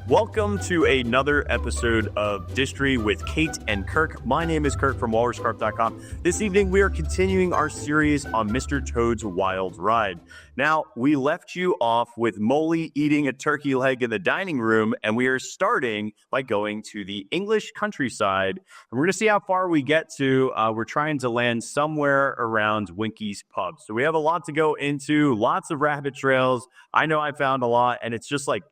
Welcome to another episode of Distory with Kate and Kirk. My name is Kirk from walruscarp.com. This evening, we are continuing our series on Mr. Toad's Wild Ride. Now, we left you off with Molly eating a turkey leg in the dining room, and we are starting by going to the English countryside. And we're going to see how far we get to. We're trying to land somewhere around Winky's Pub. So we have a lot to go into, lots of rabbit trails. I know I found a lot, and it's just like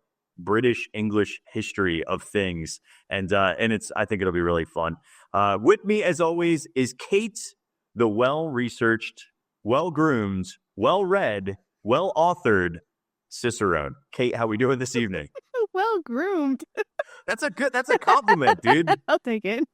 British English history of things, and it's I think it'll be really fun. With me as always is Kate, the well-researched, well-groomed, well-read, well-authored Cicerone. Kate, how we doing this evening? Well-groomed. That's a compliment, dude. I'll take it.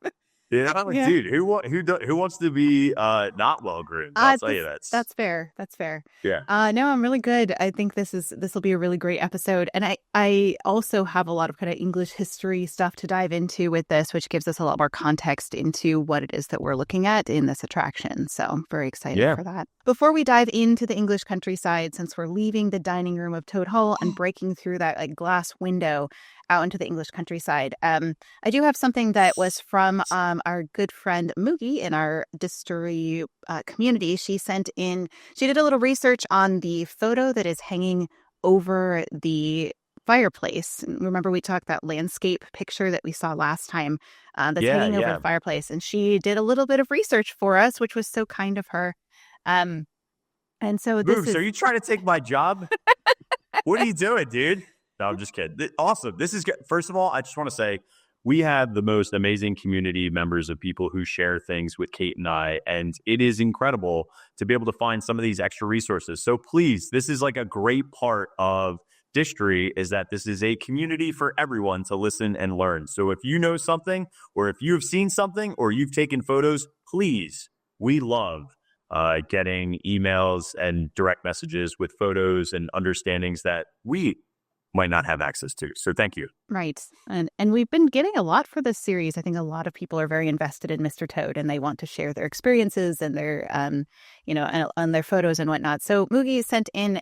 Yeah, dude, who wants to be not well-groomed? I'll tell you that's fair. That's fair. Yeah. No, I'm really good. I think this will be a really great episode. And I also have a lot of kind of English history stuff to dive into with this, which gives us a lot more context into what it is that we're looking at in this attraction. So I'm very excited for that. Before we dive into the English countryside, since we're leaving the dining room of Toad Hall and breaking through that like glass window out into the English countryside, I do have something that was from our good friend Moogie in our Distory community. She did a little research on the photo that is hanging over the fireplace. Remember we talked that landscape picture that we saw last time that's hanging over the fireplace, and she did a little bit of research for us, which was so kind of her. And so this are you trying to take my job? What are you doing, dude? No, I'm just kidding. Awesome. This is good. First of all, I just want to say we have the most amazing community members of people who share things with Kate and I, and it is incredible to be able to find some of these extra resources. So please, this is like a great part of Distory, is that this is a community for everyone to listen and learn. So if you know something, or if you have seen something, or you've taken photos, please, we love getting emails and direct messages with photos and understandings that we might not have access to. So thank you. Right. And we've been getting a lot for this series. I think a lot of people are very invested in Mr. Toad, and they want to share their experiences and their, and their photos and whatnot. So Moogie sent in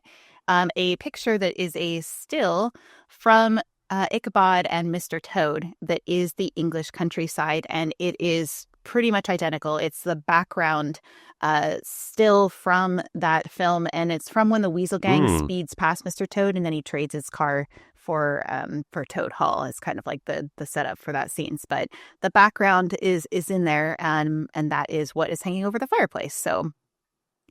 a picture that is a still from Ichabod and Mr. Toad that is the English countryside, and it is pretty much identical. It's the background still from that film, and it's from when the Weasel Gang speeds past Mr. Toad, and then he trades his car for Toad Hall. It's kind of like the setup for that scene. But the background is in there, and that is what is hanging over the fireplace. So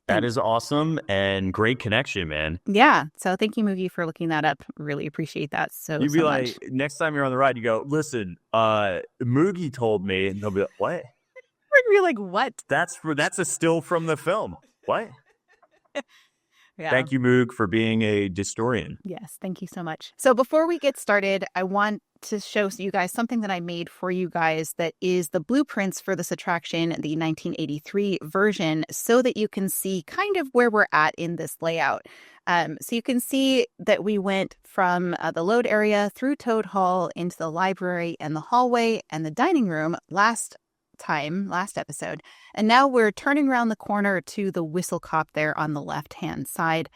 that is awesome and great connection, man. Yeah. So thank you, Moogie, for looking that up. Really appreciate that so You'd be so like, much. next time you're on the ride, you go, listen, Moogie told me, and they'll be like, what? You're like, what? That's a still from the film. What? Yeah. Thank you, Moog, for being a Distorian. Yes, thank you so much. So before we get started, I want to show you guys something that I made for you guys that is the blueprints for this attraction, the 1983 version, so that you can see kind of where we're at in this layout. So you can see that we went from the load area through Toad Hall into the library and the hallway and the dining room last episode, and now we're turning around the corner to the whistle cop there on the left hand side,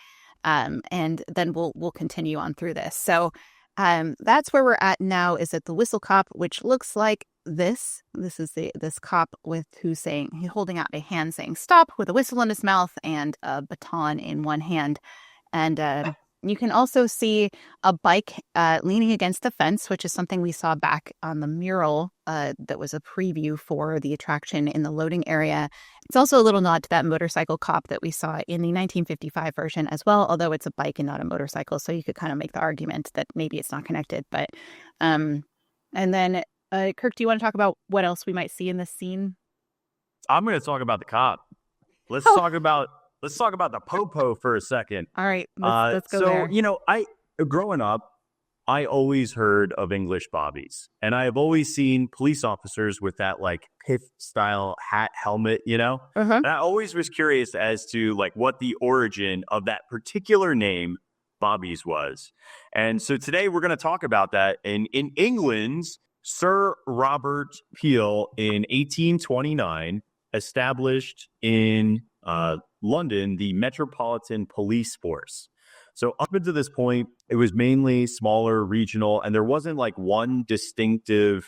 and then we'll continue on through this. So that's where we're at now, is at the whistle cop, which looks like this is this cop who's holding out a hand saying stop, with a whistle in his mouth and a baton in one hand. And you can also see a bike leaning against the fence, which is something we saw back on the mural that was a preview for the attraction in the loading area. It's also a little nod to that motorcycle cop that we saw in the 1955 version as well, although it's a bike and not a motorcycle. So you could kind of make the argument that maybe it's not connected. But and then, Kirk, do you want to talk about what else we might see in this scene? I'm going to talk about the cop. Let's talk about the popo for a second. All right, let's go there. So, growing up, I always heard of English bobbies, and I have always seen police officers with that like pith style hat helmet, And I always was curious as to like what the origin of that particular name bobbies was. And so today we're going to talk about that. In England's Sir Robert Peel in 1829 established in London the Metropolitan Police Force. So up until this point, it was mainly smaller, regional, and there wasn't like one distinctive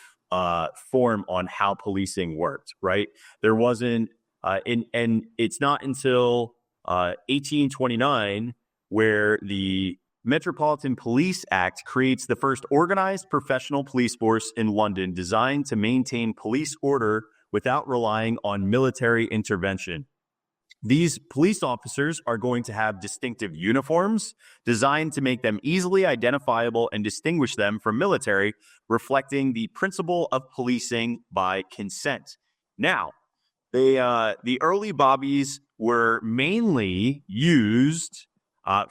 form on how policing worked, right? There wasn't, and it's not until 1829 where the Metropolitan Police Act creates the first organized professional police force in London designed to maintain police order without relying on military intervention. These police officers are going to have distinctive uniforms designed to make them easily identifiable and distinguish them from military, reflecting the principle of policing by consent. Now, the early bobbies were mainly used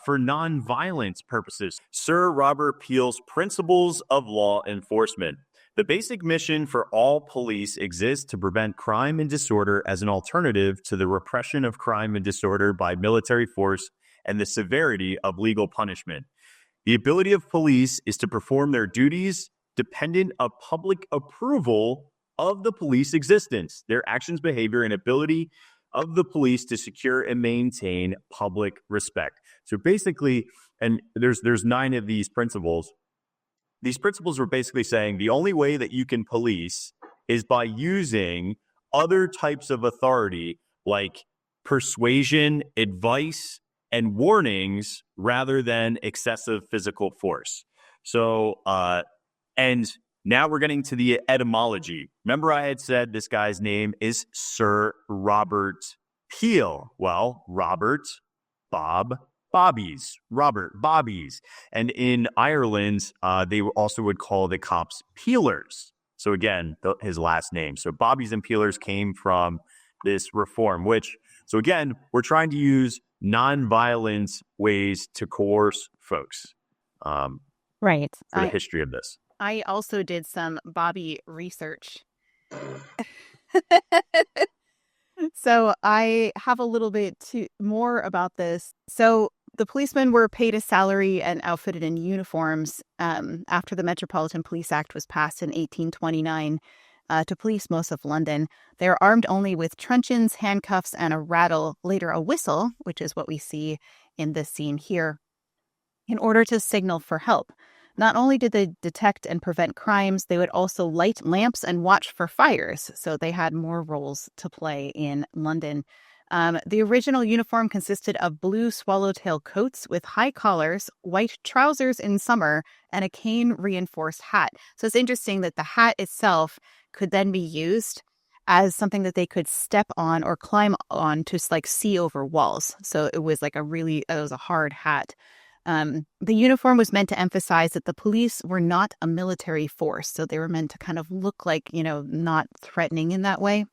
for nonviolent purposes. Sir Robert Peel's Principles of Law Enforcement. The basic mission for all police exists to prevent crime and disorder as an alternative to the repression of crime and disorder by military force and the severity of legal punishment. The ability of police is to perform their duties dependent on public approval of the police existence, their actions, behavior, and ability of the police to secure and maintain public respect. So basically, and there's 9 of these principles. These principles were basically saying the only way that you can police is by using other types of authority like persuasion, advice, and warnings rather than excessive physical force. So, and now we're getting to the etymology. Remember I had said this guy's name is Sir Robert Peel. Well, Robert, Bob, bobbies, Robert, bobbies. And in Ireland, they also would call the cops peelers. So again, his last name. So bobbies and peelers came from this reform, so again, we're trying to use nonviolent ways to coerce folks. Right. For the history of this. I also did some bobby research. So I have a little bit more about this. So the policemen were paid a salary and outfitted in uniforms after the Metropolitan Police Act was passed in 1829 to police most of London. They are armed only with truncheons, handcuffs, and a rattle, later a whistle, which is what we see in this scene here, in order to signal for help. Not only did they detect and prevent crimes, they would also light lamps and watch for fires. So they had more roles to play in London. The original uniform consisted of blue swallowtail coats with high collars, white trousers in summer, and a cane-reinforced hat. So it's interesting that the hat itself could then be used as something that they could step on or climb on to like see over walls. So it was like it was a hard hat. The uniform was meant to emphasize that the police were not a military force. So they were meant to kind of look like, not threatening in that way.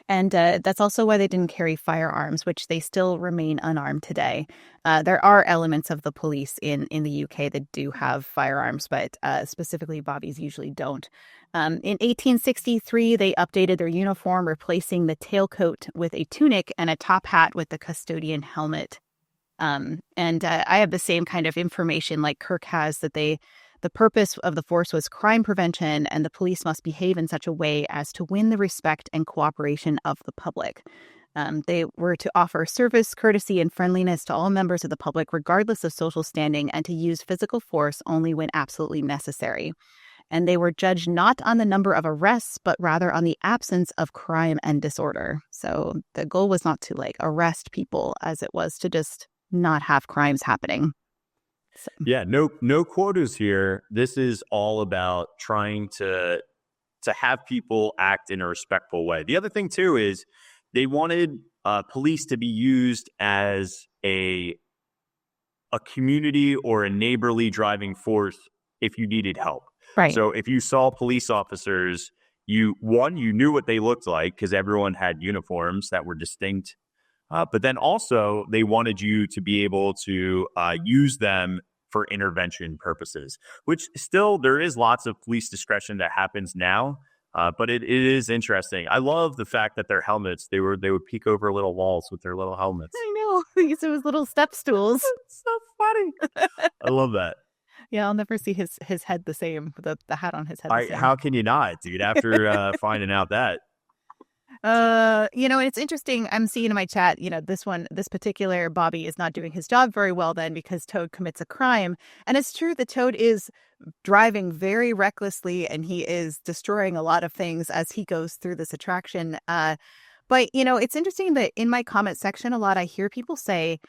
And that's also why they didn't carry firearms, which they still remain unarmed today. There are elements of the police in the UK that do have firearms, but specifically bobbies usually don't. In 1863, they updated their uniform, replacing the tailcoat with a tunic and a top hat with the custodian helmet. And I have the same kind of information like Kirk has, that the purpose of the force was crime prevention, and the police must behave in such a way as to win the respect and cooperation of the public. They were to offer service, courtesy, and friendliness to all members of the public, regardless of social standing, and to use physical force only when absolutely necessary. And they were judged not on the number of arrests, but rather on the absence of crime and disorder. So the goal was not to arrest people as it was to just not have crimes happening. So. Yeah, no quotas here. This is all about trying to have people act in a respectful way. The other thing too is they wanted police to be used as a community or a neighborly driving force if you needed help. Right. So if you saw police officers, you knew what they looked like because everyone had uniforms that were distinct. But then also they wanted you to be able to use them for intervention purposes, which still there is lots of police discretion that happens now. But it is interesting. I love the fact that their helmets, they would peek over little walls with their little helmets. I know. Those little step stools. It's so funny. I love that. Yeah, I'll never see his head the same, the hat on his head the same. How can you not, dude, after finding out that? It's interesting. I'm seeing in my chat, this particular Bobby is not doing his job very well then because Toad commits a crime. And it's true that Toad is driving very recklessly and he is destroying a lot of things as he goes through this attraction. But it's interesting that in my comment section, a lot I hear people say,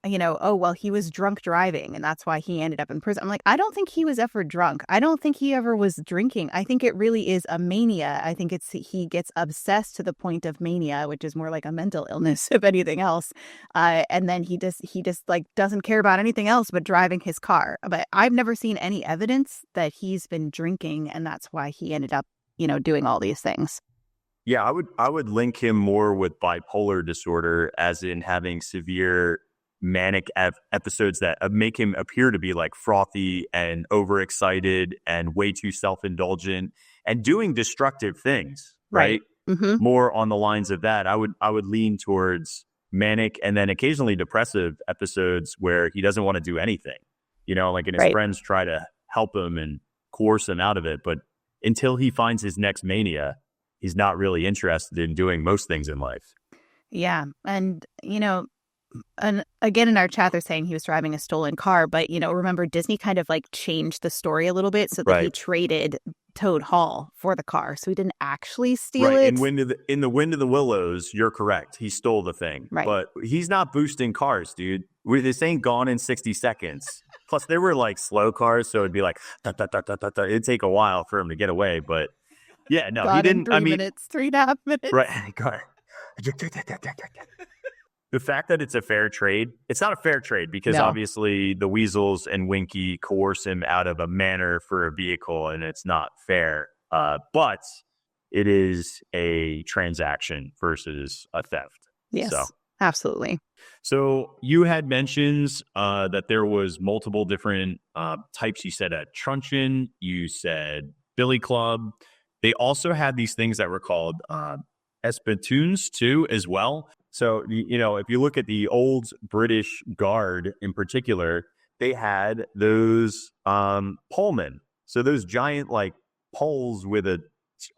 oh, well, he was drunk driving and that's why he ended up in prison. I'm like, I don't think he was ever drunk. I don't think he ever was drinking. I think it really is a mania. I think he gets obsessed to the point of mania, which is more like a mental illness, if anything else. And then he just like doesn't care about anything else but driving his car. But I've never seen any evidence that he's been drinking and that's why he ended up, doing all these things. Yeah, I would link him more with bipolar disorder, as in having severe manic episodes that make him appear to be like frothy and overexcited and way too self-indulgent and doing destructive things, right? Mm-hmm. More on the lines of that. I would lean towards manic and then occasionally depressive episodes where he doesn't want to do anything, and his friends try to help him and coerce him out of it. But until he finds his next mania, he's not really interested in doing most things in life. Yeah. And, and again, in our chat, they're saying he was driving a stolen car. But, remember, Disney kind of like changed the story a little bit so that he traded Toad Hall for the car. So he didn't actually steal it. In the Wind of the Willows, you're correct. He stole the thing. Right. But he's not boosting cars, dude. This ain't gone in 60 seconds. Plus, they were like slow cars. So it'd be like, it'd take a while for him to get away. But yeah, no, he didn't. 3.5 minutes. Right. The fact that it's a fair trade, it's not a fair trade because obviously the Weasels and Winky coerce him out of a manor for a vehicle and it's not fair. But it is a transaction versus a theft. Yes, so, absolutely. So you had mentions that there was multiple different types. You said a truncheon, you said billy club. They also had these things that were called espitoons too as well. So, if you look at the old British Guard in particular, they had those polemen. So those giant like poles with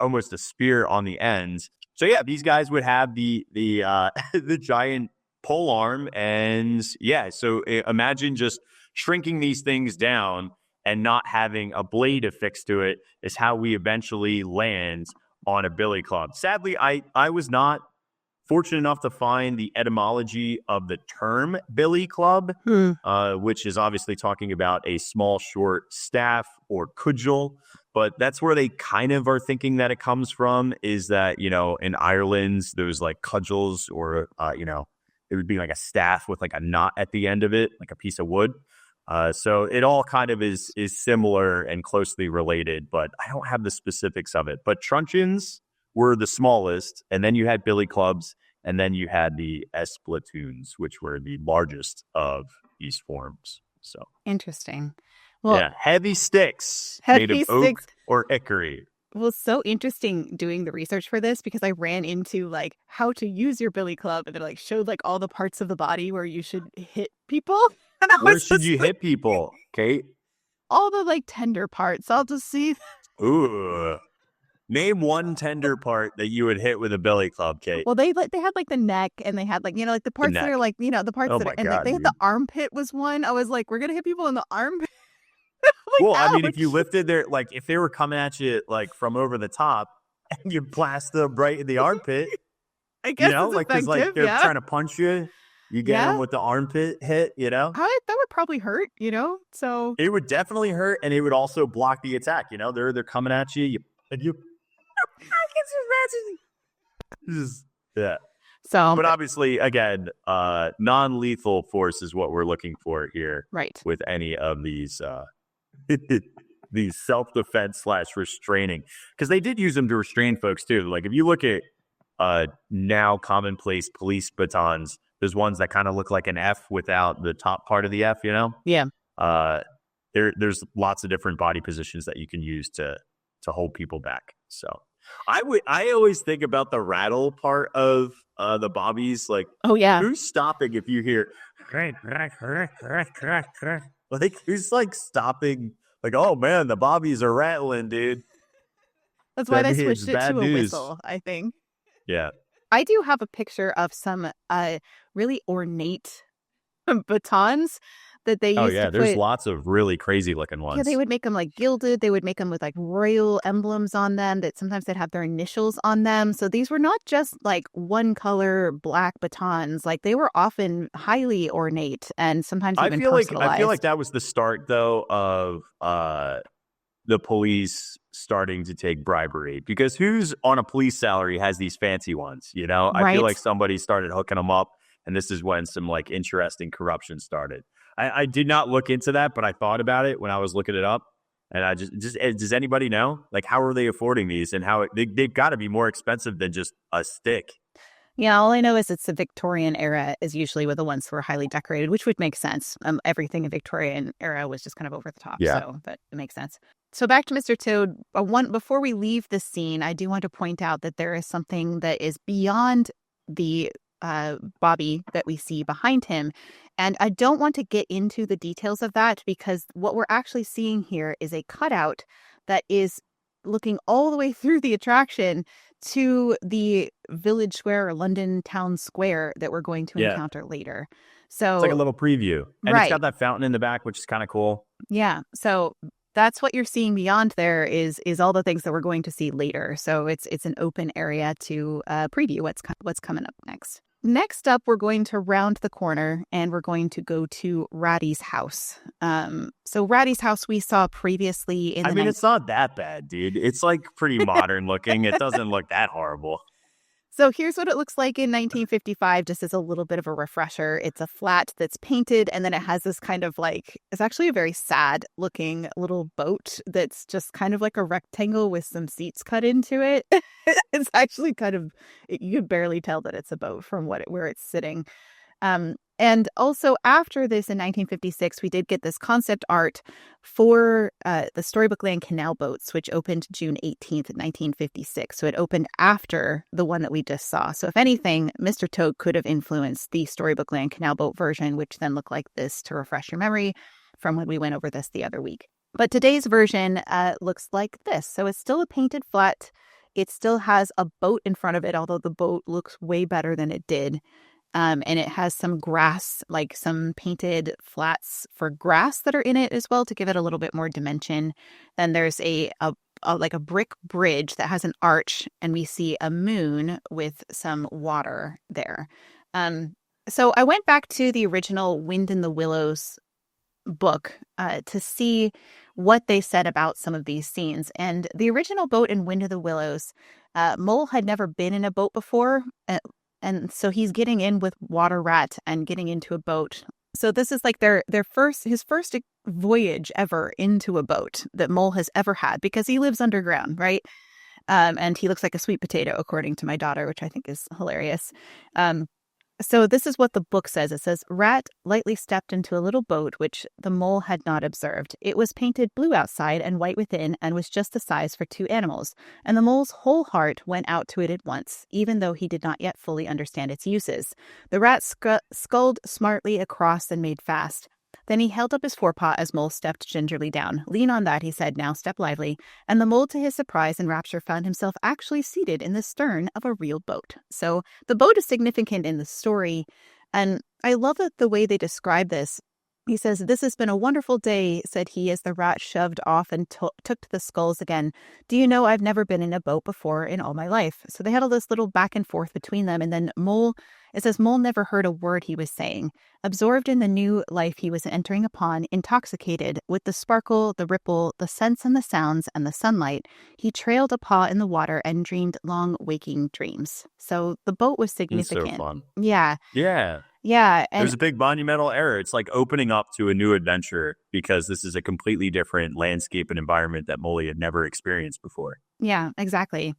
almost a spear on the ends. So yeah, these guys would have the the giant pole arm, and yeah. So imagine just shrinking these things down and not having a blade affixed to it is how we eventually land on a billy club. Sadly, I was not fortunate enough to find the etymology of the term billy club, which is obviously talking about a small, short staff or cudgel. But that's where they kind of are thinking that it comes from, is that, in Ireland, those like cudgels or, it would be like a staff with like a knot at the end of it, like a piece of wood. So it all kind of is similar and closely related, but I don't have the specifics of it. But truncheons were the smallest, and then you had billy clubs, and then you had the espitoons, which were the largest of these forms. So interesting. Well, yeah, heavy sticks made of oak or hickory. Well, it's so interesting doing the research for this because I ran into like how to use your billy club, and it like showed like all the parts of the body where you should hit people. Where should you hit people, Kate? All the like tender parts. I'll just see. Ooh. Name one tender part that you would hit with a billy club, Kate. Well, they had like the neck, and they had like like the parts that are like the parts that are, and they had the armpit was one. I was like, we're gonna hit people in the armpit. Like, well, ouch. I mean, if you lifted their like if they were coming at you like from over the top and you blast them right in the armpit, I guess it's like because like they're trying to punch you. You get them with the armpit hit, that would probably hurt, So it would definitely hurt, and it would also block the attack. They're coming at you, and you. I can just imagine. Yeah. So, but obviously, again, non-lethal force is what we're looking for here, right? With any of these these self-defense / restraining, because they did use them to restrain folks too. Like if you look at now commonplace police batons. There's ones that kind of look like an F without the top part of the F, Yeah. There's lots of different body positions that you can use to hold people back. So I always think about the rattle part of the bobbies. Like, oh yeah, who's stopping if you hear like who's like stopping? Like, oh man, the bobbies are rattling, dude. That's why they switched it to a whistle, I think. Yeah. I do have a picture of some really ornate batons that they Oh used to yeah, there's put. lots of really crazy looking Yeah, they ones. would make them like gilded. They would make them with like royal emblems on them that sometimes they'd have their initials on them. So these were not just like one color black batons. Like they were often highly ornate and sometimes even I feel like personalized. that was the start though of the police starting to take bribery, because who's on a police salary has these fancy ones, you know? I feel Right. like somebody started hooking them up, and this is when some like interesting corruption started. I did not look into that, but I thought about it when I was looking it up. And I just does anybody know? Like, how are they affording these, and they've got to be more expensive than just a stick. Yeah, all I know is it's the Victorian era is usually with the ones who were highly decorated, which would make sense. Everything in Victorian era was just kind of over the top, Yeah. so but it makes sense. So back to Mr. Toad. One before we leave the scene, I do want to point out that there is something that is beyond the Bobby that we see behind him, and I don't want to get into the details of that because what we're actually seeing here is a cutout that is looking all the way through the attraction to the village square or London town square that we're going to Yeah. encounter later. It's like a So, little preview. And it's right. got that fountain in the back, which is kind of cool. Yeah. So that's what you're seeing beyond there is all the things that we're going to see later. So it's an open area to preview what's coming up next. Next up, we're going to round the corner and we're going to go to Ratty's house. So Ratty's house we saw previously in I the mean, it's not that bad, dude. It's like pretty modern looking. It doesn't look that horrible. So here's what it looks like in 1955, just as a little bit of a refresher. It's a flat that's painted, and then it has this kind of like, it's actually a very sad looking little boat that's just kind of like a rectangle with some seats cut into it. It's actually kind of, you can barely tell that it's a boat from where it's sitting. And also after this in 1956, we did get this concept art for the Storybookland Canal Boats, which opened June 18th, 1956. So it opened after the one that we just saw. So if anything, Mr. Toad could have influenced the Storybookland Canal Boat version, which then looked like this to refresh your memory from when we went over this the other week. But today's version looks like this. So it's still a painted flat. It still has a boat in front of it, although the boat looks way better than it did. And it has some grass, like some painted flats for grass that are in it as well to give it a little bit more dimension. Then there's a like a brick bridge that has an arch, and we see a moon with some water there. So I went back to the original Wind in the Willows book to see what they said about some of these scenes. And the original boat in Wind of the Willows, Mole had never been in a boat before. And so he's getting in with Water Rat and getting into a boat. So this is like his first voyage ever into a boat that Mole has ever had, because he lives underground, right? And he looks like a sweet potato, according to my daughter, which I think is hilarious. So this is what the book says. It says, Rat lightly stepped into a little boat, which the Mole had not observed. It was painted blue outside and white within, and was just the size for two animals. And the Mole's whole heart went out to it at once, even though he did not yet fully understand its uses. The Rat sculled smartly across and made fast. Then he held up his forepaw as Mole stepped gingerly down. Lean on that, he said, now step lively. And the Mole, to his surprise and rapture, found himself actually seated in the stern of a real boat. So the boat is significant in the story. And I love the way they describe this. He says, this has been a wonderful day, said he, as the Rat shoved off and took to the sculls again. Do you know, I've never been in a boat before in all my life. So they had all this little back and forth between them. And then it says Mole never heard a word he was saying. Absorbed in the new life he was entering upon, intoxicated with the sparkle, the ripple, the scents and the sounds and the sunlight, he trailed a paw in the water and dreamed long waking dreams. So the boat was significant. It's so fun. Yeah. Yeah. Yeah. And there's a big monumental error. It's like opening up to a new adventure, because this is a completely different landscape and environment that Molly had never experienced before. Yeah, exactly.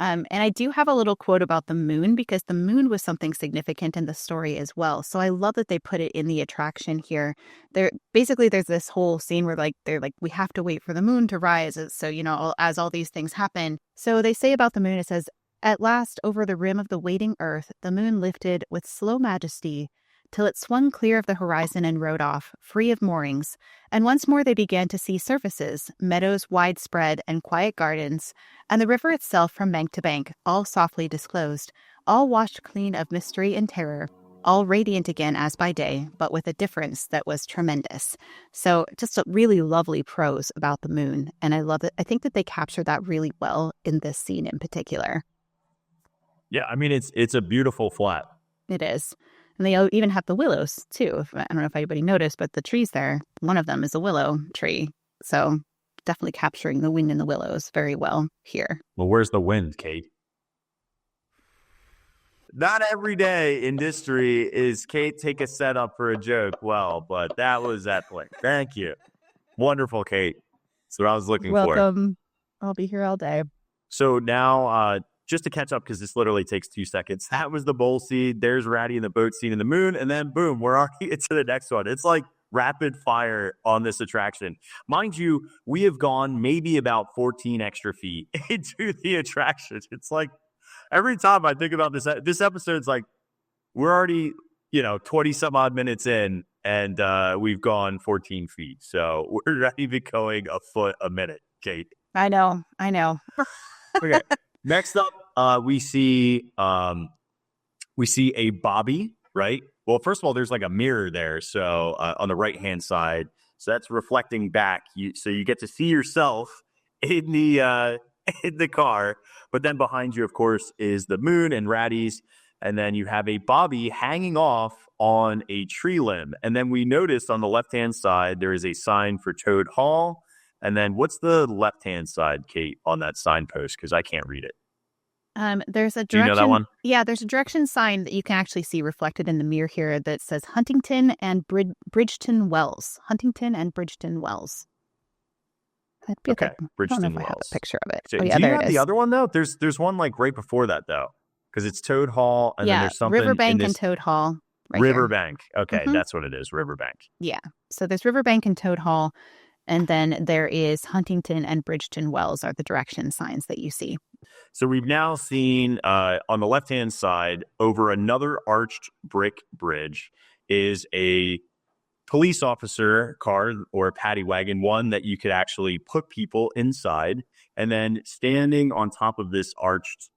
And I do have a little quote about the moon, because the moon was something significant in the story as well. So I love that they put it in the attraction here. There's this whole scene where they're like, we have to wait for the moon to rise. So, as all these things happen. So they say about the moon, it says, at last, over the rim of the waiting earth, the moon lifted with slow majesty till it swung clear of the horizon and rode off, free of moorings. And once more they began to see surfaces, meadows widespread and quiet gardens, and the river itself from bank to bank, all softly disclosed. all washed clean of mystery and terror, all radiant again as by day, but with a difference that was tremendous. So just a really lovely prose about the moon. And I love it. I think that they capture that really well in this scene in particular. Yeah, I mean, it's a beautiful flat. It is. And they even have the willows, too. I don't know if anybody noticed, but the trees there, one of them is a willow tree. So definitely capturing the wind in the willows very well here. Well, where's the wind, Kate? Not every day in Distory is Kate take a setup for a joke well, but that was that point. Thank you. Wonderful, Kate. That's what I was looking for. Welcome. I'll be here all day. So now, just to catch up, because this literally takes 2 seconds, that was the bowl seed. There's Ratty in the boat scene in the moon. And then, boom, we're already into the next one. It's like rapid fire on this attraction. Mind you, we have gone maybe about 14 extra feet into the attraction. It's like, every time I think about this episode's like, we're already, 20 some odd minutes in, and we've gone 14 feet. So we're not even going a foot a minute, Kate. I know. Okay. Next up, we see a bobby, right? Well, first of all, there's like a mirror there. So on the right-hand side, so that's reflecting back. So you get to see yourself in the car, but then behind you, of course, is the moon and Ratty's, and then you have a bobby hanging off on a tree limb. And then we noticed on the left-hand side, there is a sign for Toad Hall. And then what's the left-hand side, Kate, on that signpost? Because I can't read it. There's a direction. Do you know that one? Yeah, there's a direction sign that you can actually see reflected in the mirror here that says Huntington and Bridgeton Wells. Huntington and Bridgeton Wells. Okay, Bridgeton Wells. I don't know if I have a picture of it. So, oh, yeah, do you there have it is. the other one, though? There's one like right before that, though, because it's Toad Hall, and then there's something Riverbank and Toad Hall. Right Riverbank. Okay, that's what it is, Riverbank. Yeah, so there's Riverbank and Toad Hall, and then there is Huntington and Bridgeton Wells are the direction signs that you see. So we've now seen on the left-hand side, over another arched brick bridge, is a police officer car or a paddy wagon, one that you could actually put people inside. And then standing on top of this arched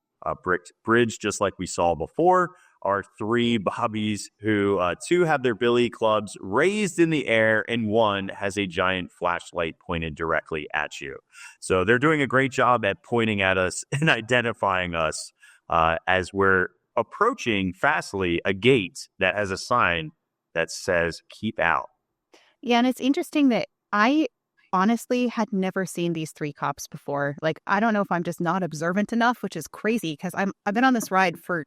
bricked bridge, just like we saw before, are 3 bobbies who 2 have their billy clubs raised in the air, and 1 has a giant flashlight pointed directly at you. So they're doing a great job at pointing at us and identifying us as we're approaching fastly a gate that has a sign that says keep out. Yeah, and it's interesting that I honestly had never seen these 3 cops before. Like, I don't know if I'm just not observant enough, which is crazy because I've been on this ride for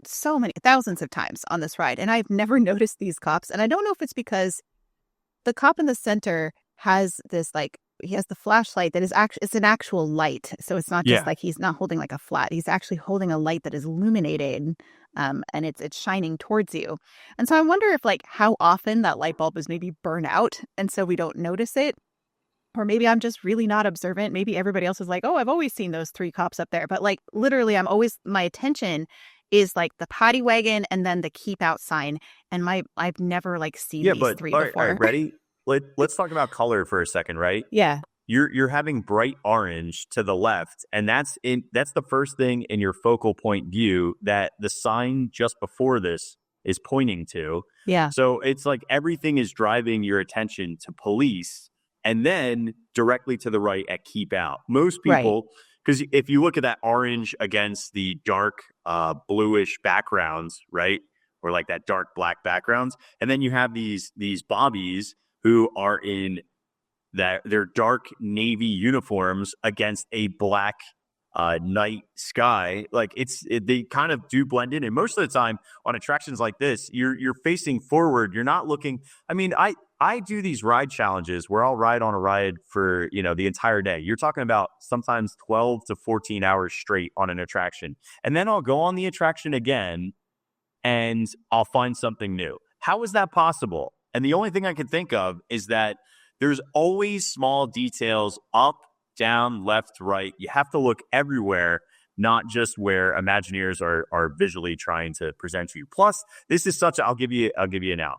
so many thousands of times on this ride, and I've never noticed these cops. And I don't know if it's because the cop in the center has this, like, he has the flashlight that is actually, it's an actual light. So it's not just like he's not holding like a flat. He's actually holding a light that is illuminated, and it's shining towards you. And so I wonder if, like, how often that light bulb is maybe burn out, and so we don't notice it. Or maybe I'm just really not observant. Maybe everybody else is like, oh, I've always seen those 3 cops up there. But, like, literally, my attention is like the paddy wagon and then the keep out sign. And I've never like seen these 3 before. All right, ready? Let's talk about color for a second, right? Yeah. You're having bright orange to the left, and that's the first thing in your focal point view that the sign just before this is pointing to. Yeah. So it's like everything is driving your attention to police, and then directly to the right at keep out. Most people, because if you look at that orange against the dark bluish backgrounds, right, or like that dark black backgrounds, and then you have these bobbies who are in their dark navy uniforms against a black night sky. Like they kind of do blend in. And most of the time on attractions like this, you're facing forward. You're not looking. I mean, I do these ride challenges where I'll ride on a ride for, the entire day. You're talking about sometimes 12 to 14 hours straight on an attraction. And then I'll go on the attraction again and I'll find something new. How is that possible? And the only thing I can think of is that there's always small details up, down, left, right. You have to look everywhere, not just where Imagineers are visually trying to present you. Plus, this is I'll give you now.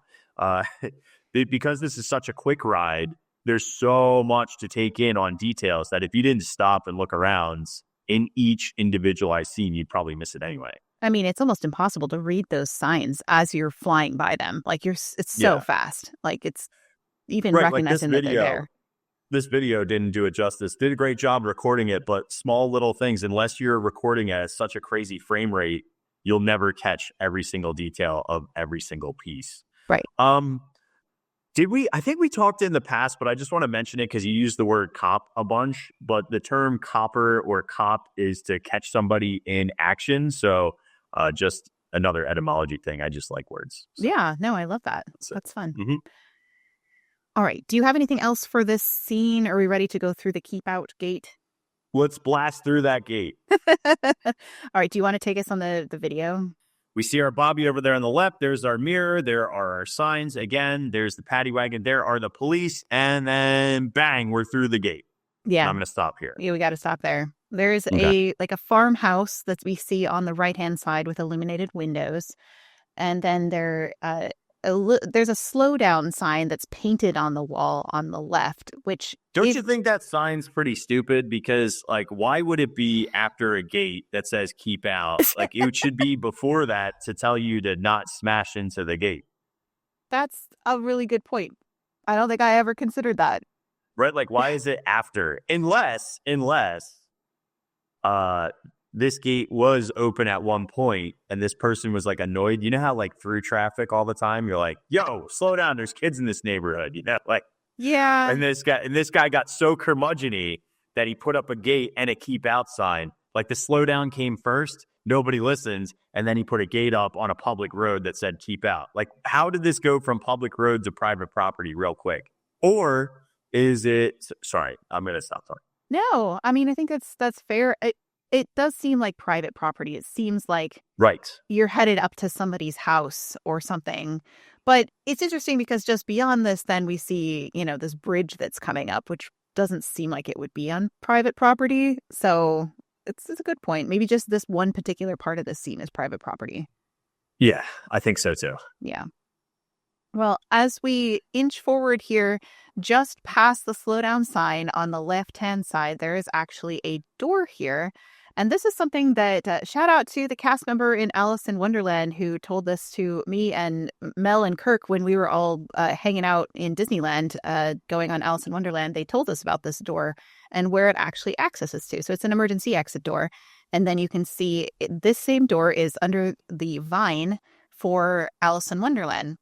Because this is such a quick ride, there's so much to take in on details that if you didn't stop and look around in each individualized scene, you'd probably miss it anyway. I mean, it's almost impossible to read those signs as you're flying by them. Like it's so Yeah. fast. Like it's even Right. Like this recognizing that they're video, there. this video didn't do it justice. Did a great job recording it, but small little things, unless you're recording at such a crazy frame rate, you'll never catch every single detail of every single piece. Right. I think we talked in the past, but I just want to mention it because you used the word cop a bunch, but the term copper or cop is to catch somebody in action. So just another etymology thing. I just like words. So, Yeah. No, I love that. That's fun. mhm. All right. Do you have anything else for this scene? Are we ready to go through the keep out gate? Let's blast through that gate. All right. Do you want to take us on the video? We see our Bobby over there on the left. There's our mirror. There are our signs. Again, there's the paddy wagon. There are the police. And then bang, we're through the gate. Yeah. And I'm going to stop here. Yeah, we got to stop there. There's a farmhouse that we see on the right-hand side with illuminated windows. And then there's a slow down sign that's painted on the wall on the left, which Don't you think that sign's pretty stupid? Because, like, why would it be after a gate that says keep out? Like, it should be before that to tell you to not smash into the gate. That's a really good point. I don't think I ever considered that. Right? Like, why is it after? Unless this gate was open at one point and this person was like annoyed. You know how like through traffic all the time, you're like, yo, slow down. There's kids in this neighborhood, you know, like, yeah. And this guy got so curmudgeon-y that he put up a gate and a keep out sign. Like the slowdown came first. Nobody listens. And then he put a gate up on a public road that said keep out. Like, how did this go from public road to private property real quick? Or is it, sorry, I'm going to stop talking. No, I mean, I think that's fair. It does seem like private property. It seems like you're headed up to somebody's house or something. But it's interesting because just beyond this, then we see, this bridge that's coming up, which doesn't seem like it would be on private property. So it's a good point. Maybe just this one particular part of the scene is private property. Yeah, I think so too. Yeah. Well, as we inch forward here, just past the slowdown sign on the left-hand side, there is actually a door here. And this is something that, shout out to the cast member in Alice in Wonderland who told this to me and Mel and Kirk when we were all hanging out in Disneyland, going on Alice in Wonderland. They told us about this door and where it actually accesses to. So it's an emergency exit door. And then you can see this same door is under the vine for Alice in Wonderland.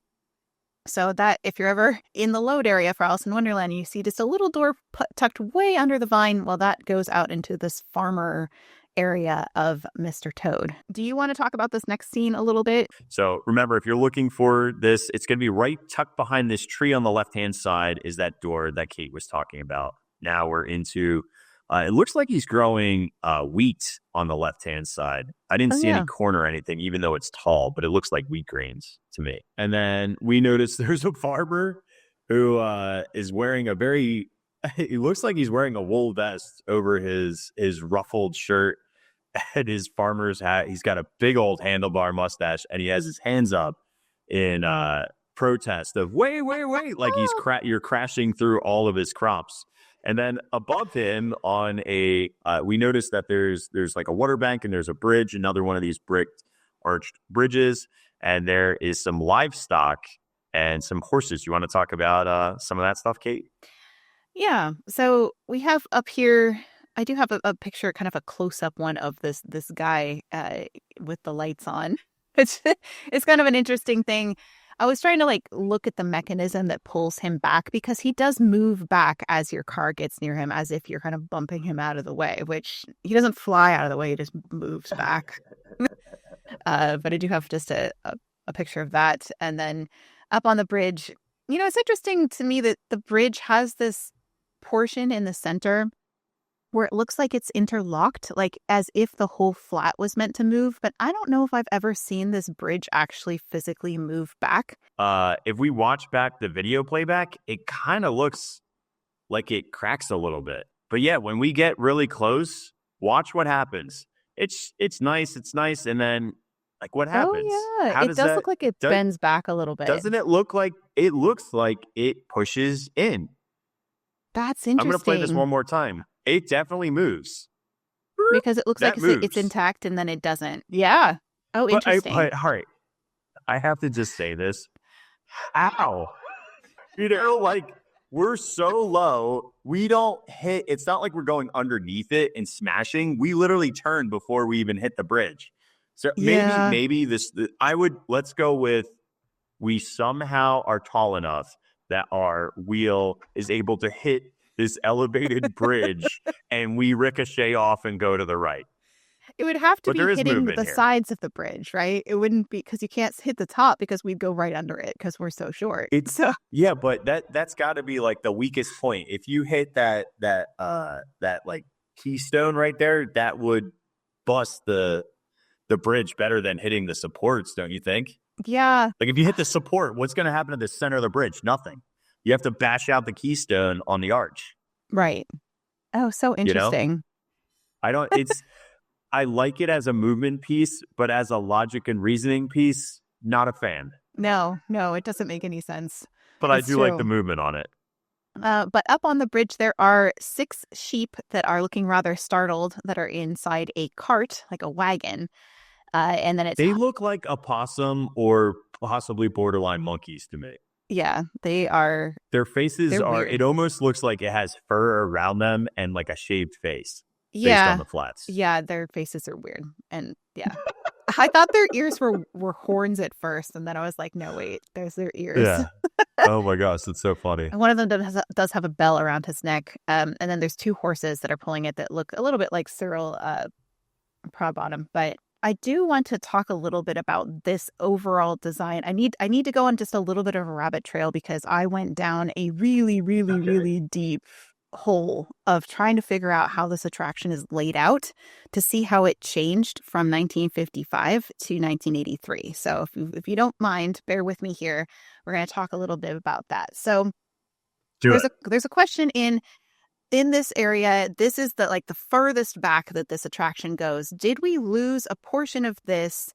So that if you're ever in the load area for Alice in Wonderland, you see just a little door tucked way under the vine. Well, that goes out into this farmer area of Mr. Toad. Do you want to talk about this next scene a little bit? So remember, if you're looking for this, it's going to be right tucked behind this tree on the left-hand side is that door that Kate was talking about. Now we're into, it looks like he's growing wheat on the left-hand side. I didn't see any corn or anything, even though it's tall, but it looks like wheat grains to me. And then we notice there's a farmer who is wearing it looks like he's wearing a wool vest over his ruffled shirt and his farmer's hat. He's got a big old handlebar mustache and he has his hands up in protest of wait, like you're crashing through all of his crops. And then above him on we noticed that there's like a water bank and there's a bridge, another one of these bricked arched bridges, and there is some livestock and some horses. You want to talk about some of that stuff, Kate? Yeah. So we have up here, I do have a picture, kind of a close-up one of this guy with the lights on. It's kind of an interesting thing. I was trying to look at the mechanism that pulls him back because he does move back as your car gets near him, as if you're kind of bumping him out of the way, which he doesn't fly out of the way. He just moves back. But I do have just a picture of that. And then up on the bridge, it's interesting to me that the bridge has this portion in the center where it looks like it's interlocked, like as if the whole flat was meant to move. But I don't know if I've ever seen this bridge actually physically move back. If we watch back the video playback, it kind of looks like it cracks a little bit. But yeah, when we get really close, watch what happens. It's nice. And then what happens? Oh, yeah. It does look like it bends back a little bit. Doesn't it look like it pushes in? That's interesting. I'm going to play this one more time. It definitely moves. Because it looks like it's intact and then it doesn't. Yeah. Oh, But interesting. all right, I have to just say this. Ow. Like we're so low, we don't hit. It's not like we're going underneath it and smashing. We literally turn before we even hit the bridge. So Yeah. maybe let's go with we somehow are tall enough that our wheel is able to hit this elevated bridge and we ricochet off and go to the right. It would have to But be there is hitting movement the here. sides of the bridge, right? It wouldn't be because you can't hit the top because we'd go right under it because we're so short. It's So yeah, but that's got to be like the weakest point. If you hit that like keystone right there, that would bust the bridge better than hitting the supports, don't you think? yeah, Like if you hit the support, what's going to happen to the center of the bridge? Nothing. You have to bash out the keystone on the arch. right. Oh, so You know, interesting. I don't. It's I like it as a movement piece, but as a logic and reasoning piece, not a fan. No, no, it doesn't make any sense. But I It's do like the true. movement on it. But up on the bridge, there are 6 sheep that are looking rather startled that are inside a cart, like a wagon. And then They look like a possum or possibly borderline monkeys to me. yeah, Their faces they're are, weird. it almost looks like it has fur around them and like a shaved face based on Yeah, the flats. yeah, their faces are weird. And yeah, I thought their ears were horns at first. And then I was like, no, wait, there's their ears. Yeah. Oh my gosh, that's so funny. And one of them does have a bell around his neck. And then there's 2 horses that are pulling it that look a little bit like Cyril Prodbottom. But I do want to talk a little bit about this overall design. I need to go on just a little bit of a rabbit trail because I went down a really, really, Okay. really deep hole of trying to figure out how this attraction is laid out to see how it changed from 1955 to 1983. So if you don't mind, bear with me here. We're going to talk a little bit about that. So Do it. there's a question in this area. This is the furthest back that this attraction goes. Did we lose a portion of this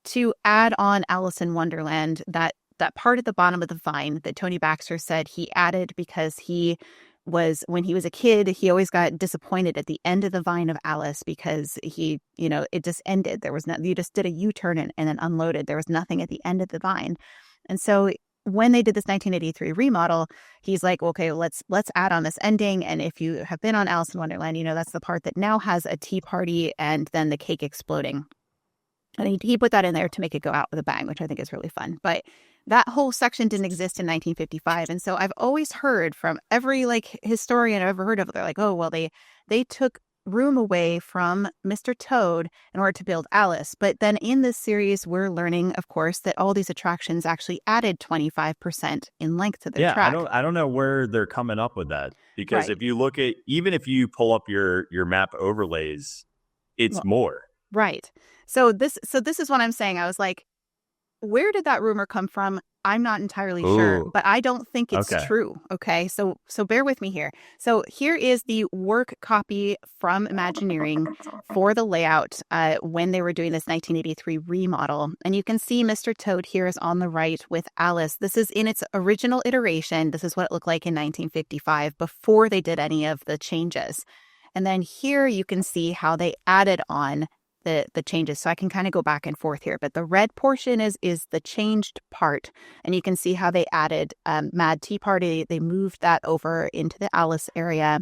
to add on Alice in Wonderland, that part at the bottom of the vine that Tony Baxter said he added because when he was a kid, he always got disappointed at the end of the vine of Alice because it just ended. There was you just did a U-turn and then unloaded. There was nothing at the end of the vine. And so when they did this 1983 remodel, he's like, okay, let's add on this ending. And if you have been on Alice in Wonderland, that's the part that now has a tea party and then the cake exploding. And he put that in there to make it go out with a bang, which I think is really fun. But that whole section didn't exist in 1955. And so I've always heard from every historian I've ever heard of, they're like, oh, well, they took room away from Mr. Toad in order to build Alice. But then in this series, we're learning, of course, that all these attractions actually added 25% in length to their Yeah, track. I don't know where they're coming up with that because Right. if you look at even if you pull up your map overlays, it's Well, more. right. So this is what I'm saying. I was like, where did that rumor come from? I'm not entirely sure, Ooh. but I don't think it's Okay. true. Okay. So bear with me here. So here is the work copy from Imagineering for the layout when they were doing this 1983 remodel. And you can see Mr. Toad here is on the right with Alice. This is in its original iteration. This is what it looked like in 1955 before they did any of the changes. And then here you can see how they added on the changes. So I can kind of go back and forth here, but the red portion is the changed part. And you can see how they added Mad Tea Party. They moved that over into the Alice area,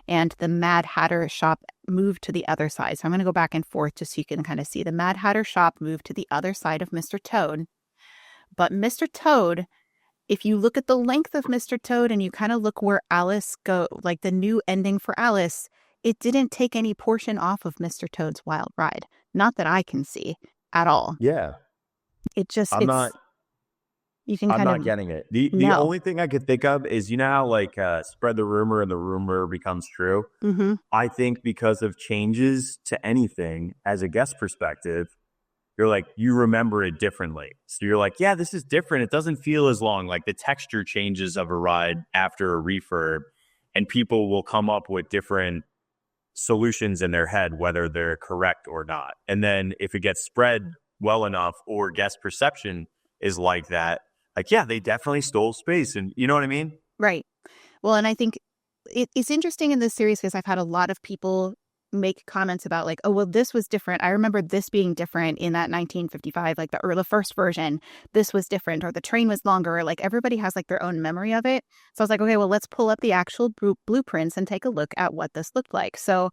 and the Mad Hatter shop moved to the other side. So I'm going to go back and forth just so you can kind of see the Mad Hatter shop moved to the other side of Mr. Toad. But Mr. Toad, if you look at the length of Mr. Toad and you kind of look where Alice go, like the new ending for Alice, it didn't take any portion off of Mr. Toad's Wild Ride. Not that I can see at all. Yeah. It just, I'm not you can I'm kind not of, getting it. The no. only thing I could think of is how spread the rumor and the rumor becomes true. Mm-hmm. I think because of changes to anything as a guest perspective, you're like, you remember it differently. So you're like, yeah, this is different. It doesn't feel as long. Like the texture changes of a ride after a refurb, and people will come up with different solutions in their head, whether they're correct or not. And then if it gets spread well enough or guest perception is like that, like, yeah, they definitely stole space. And you know what I mean? Right. Well, and I think it's interesting in this series because I've had a lot of people make comments about like, oh, well, this was different. I remember this being different in that 1955, like the first version, this was different, or the train was longer. Like everybody has like their own memory of it. So I was like, okay, well, let's pull up the actual blueprints and take a look at what this looked like. So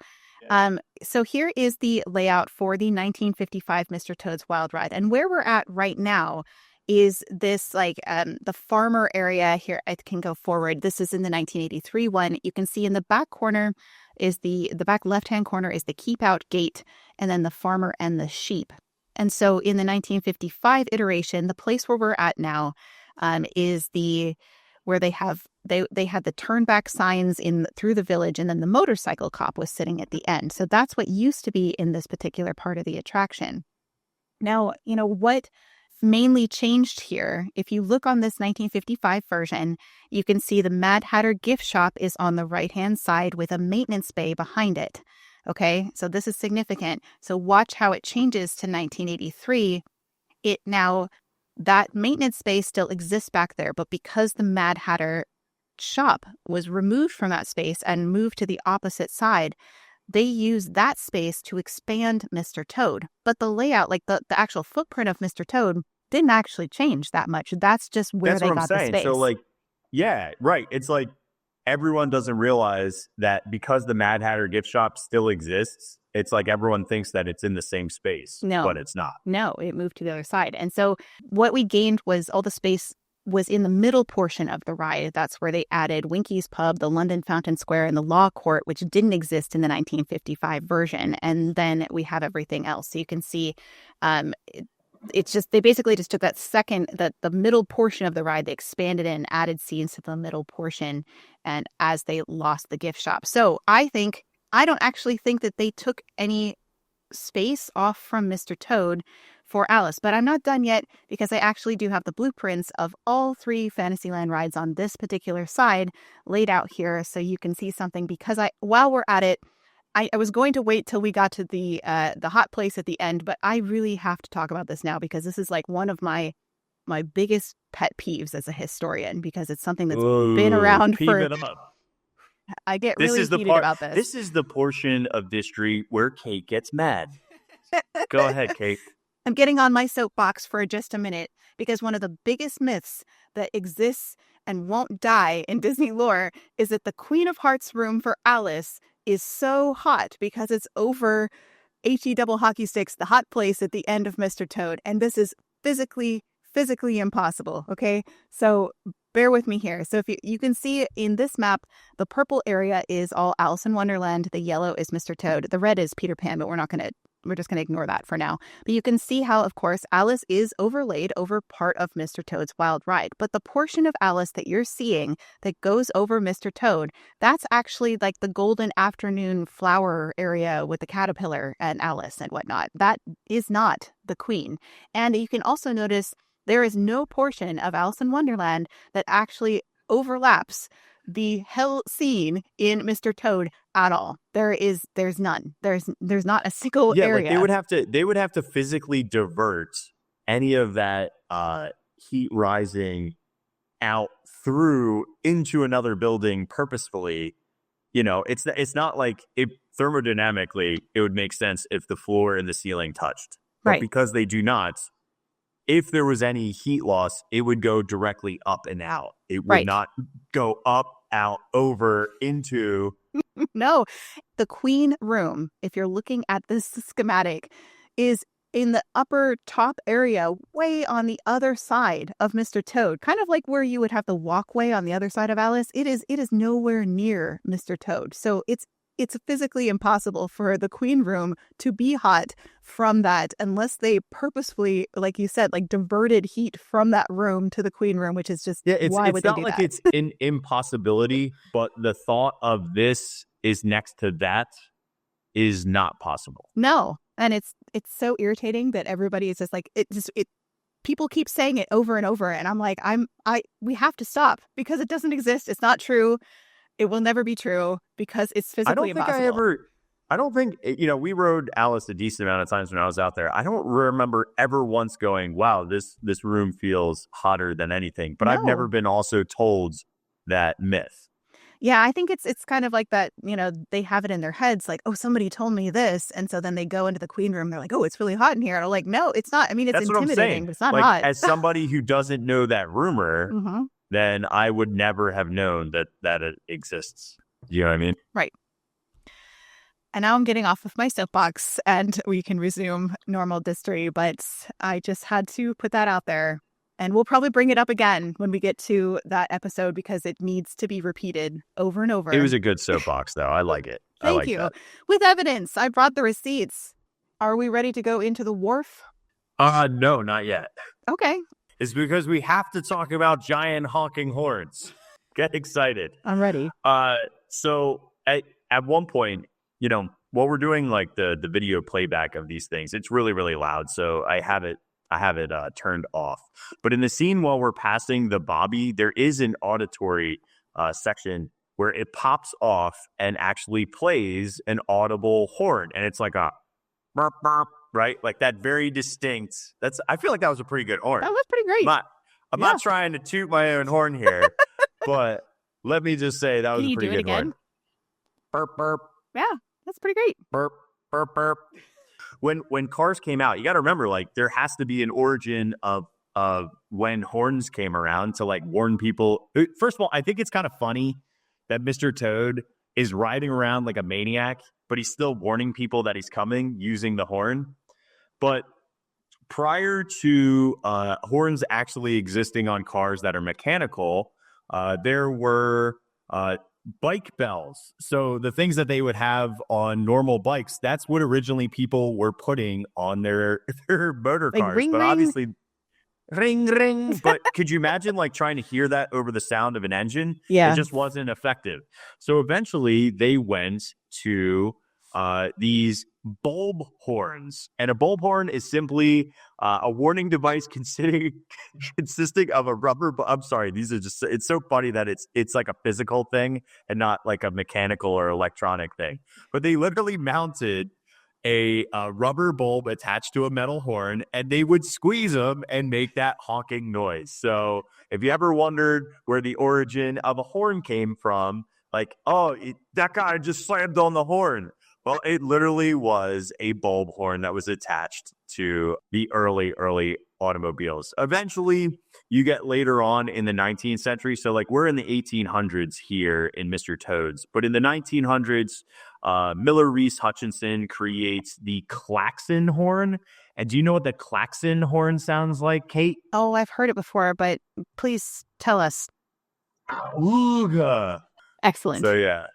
so here is the layout for the 1955 Mr. Toad's Wild Ride. And where we're at right now is this like the farmer area here. I can go forward. This is in the 1983 one. You can see in the back corner is the back left-hand corner is the keep out gate, and then the farmer and the sheep. And so in the 1955 iteration, the place where we're at now is where they had the turn back signs in through the village, and then the motorcycle cop was sitting at the end. So that's what used to be in this particular part of the attraction. Now, what mainly changed here, if you look on this 1955 version, you can see the Mad Hatter gift shop is on the right-hand side with a maintenance bay behind it. Okay, so this is significant. So watch how it changes to 1983. That maintenance space still exists back there, but because the Mad Hatter shop was removed from that space and moved to the opposite side, they used that space to expand Mr. Toad. But the layout, like the actual footprint of Mr. Toad, didn't actually change that much. That's just where they got the space. So like, yeah, right. It's like everyone doesn't realize that because the Mad Hatter gift shop still exists, it's like everyone thinks that it's in the same space, but it's not. No, it moved to the other side. And so what we gained was all the space was in the middle portion of the ride. That's where they added Winky's Pub, the London Fountain Square, and the Law Court, which didn't exist in the 1955 version. And then we have everything else. So you can see it's just, they basically just took that the middle portion of the ride, they expanded it and added scenes to the middle portion, and as they lost the gift shop. So I don't actually think that they took any space off from Mr. Toad for Alice, but I'm not done yet, because I actually do have the blueprints of all 3 Fantasyland rides on this particular side laid out here, so you can see something. Because while we're at it, I was going to wait till we got to the hot place at the end, but I really have to talk about this now, because this is like one of my biggest pet peeves as a historian, because it's something that's been around for. I get really heated about this. This is the portion of Distory where Kate gets mad. Go ahead, Kate. I'm getting on my soapbox for just a minute, because one of the biggest myths that exists and won't die in Disney lore is that the Queen of Hearts room for Alice is so hot because it's over HE double hockey sticks, the hot place at the end of Mr. Toad. And this is physically impossible. Okay, so bear with me here. So if you can see in this map, the purple area is all Alice in Wonderland. The yellow is Mr. Toad. The red is Peter Pan, but we're just going to ignore that for now. But you can see how, of course, Alice is overlaid over part of Mr. Toad's Wild Ride. But the portion of Alice that you're seeing that goes over Mr. Toad, that's actually like the golden afternoon flower area with the caterpillar and Alice and whatnot. That is not the Queen. And you can also notice there is no portion of Alice in Wonderland that actually overlaps the hell scene in Mr. Toad at all. There's none. There's not a single area. Like they would have to physically divert any of that heat rising out through into another building purposefully. It's not like thermodynamically it would make sense if the floor and the ceiling touched. But right. Because they do not, if there was any heat loss, it would go directly up and out. It would not go up, out, over, into. No, the Queen room, if you're looking at this schematic, is in the upper top area, way on the other side of Mr. Toad, kind of like where you would have the walkway on the other side of Alice. It is nowhere near Mr. Toad. So it's physically impossible for the Queen room to be hot from that unless they purposefully, like you said, like diverted heat from that room to the Queen room, which is just why would they do that? It's not like it's an impossibility, but the thought of this is next to that is not possible. No, and it's so irritating that everybody is just like people keep saying it over and over, and I'm like we have to stop because it doesn't exist. It's not true. It will never be true because it's physically impossible. I don't think, we rode Alice a decent amount of times when I was out there. I don't remember ever once going, wow, this room feels hotter than anything. But no. I've never been also told that myth. Yeah, I think it's kind of like that, they have it in their heads like, oh, somebody told me this. And so then they go into the queen room. They're like, oh, it's really hot in here. And I'm like, no, it's not. I mean, it's That's what I'm intimidating, saying. but it's not Like, hot. as somebody who doesn't know that rumor, Mm-hmm. then I would never have known that it exists. You know what I mean? Right. And now I'm getting off of my soapbox and we can resume normal Distory, but I just had to put that out there. And we'll probably bring it up again when we get to that episode because it needs to be repeated over and over. It was a good soapbox, though. I like it. Thank you. That. With evidence. I brought the receipts. Are we ready to go into the wharf? No, not yet. Okay. It's because we have to talk about giant honking horns. Get excited. I'm ready. So at one point, while we're doing like the video playback of these things, it's really, really loud. So I have it turned off. But in the scene while we're passing the Bobby, there is an auditory section where it pops off and actually plays an audible horn. And it's like a burp, burp, right? Like that very distinct. I feel like that was a pretty good horn. That was pretty great. I'm not trying to toot my own horn here, but let me just say that was a pretty good horn. Burp, burp. Yeah, that's pretty great. Burp, burp, burp. When cars came out, you got to remember, like, there has to be an origin of when horns came around to, like, warn people. First of all, I think it's kind of funny that Mr. Toad is riding around like a maniac, but he's still warning people that he's coming using the horn. But prior to horns actually existing on cars that are mechanical, there were bike bells. So the things that they would have on normal bikes, that's what originally people were putting on their motor like cars. Ring, but ring. obviously, ring, ring. But could you imagine like trying to hear that over the sound of an engine? Yeah. It just wasn't effective. So eventually they went to these bulb horns. And a bulb horn is simply a warning device consisting of a rubber. I'm sorry, these are just, it's so funny that it's like a physical thing and not like a mechanical or electronic thing. But they literally mounted a rubber bulb attached to a metal horn, and they would squeeze them and make that honking noise. So if you ever wondered where the origin of a horn came from, like, that guy just slammed on the horn. Well, it literally was a bulb horn that was attached to the early automobiles. Eventually, you get later on in the 19th century. So, like, we're in the 1800s here in Mr. Toad's. But in the 1900s, Miller Reese Hutchinson creates the klaxon horn. And do you know what the klaxon horn sounds like, Kate? Oh, I've heard it before, but please tell us. Ooga. Excellent. So, yeah.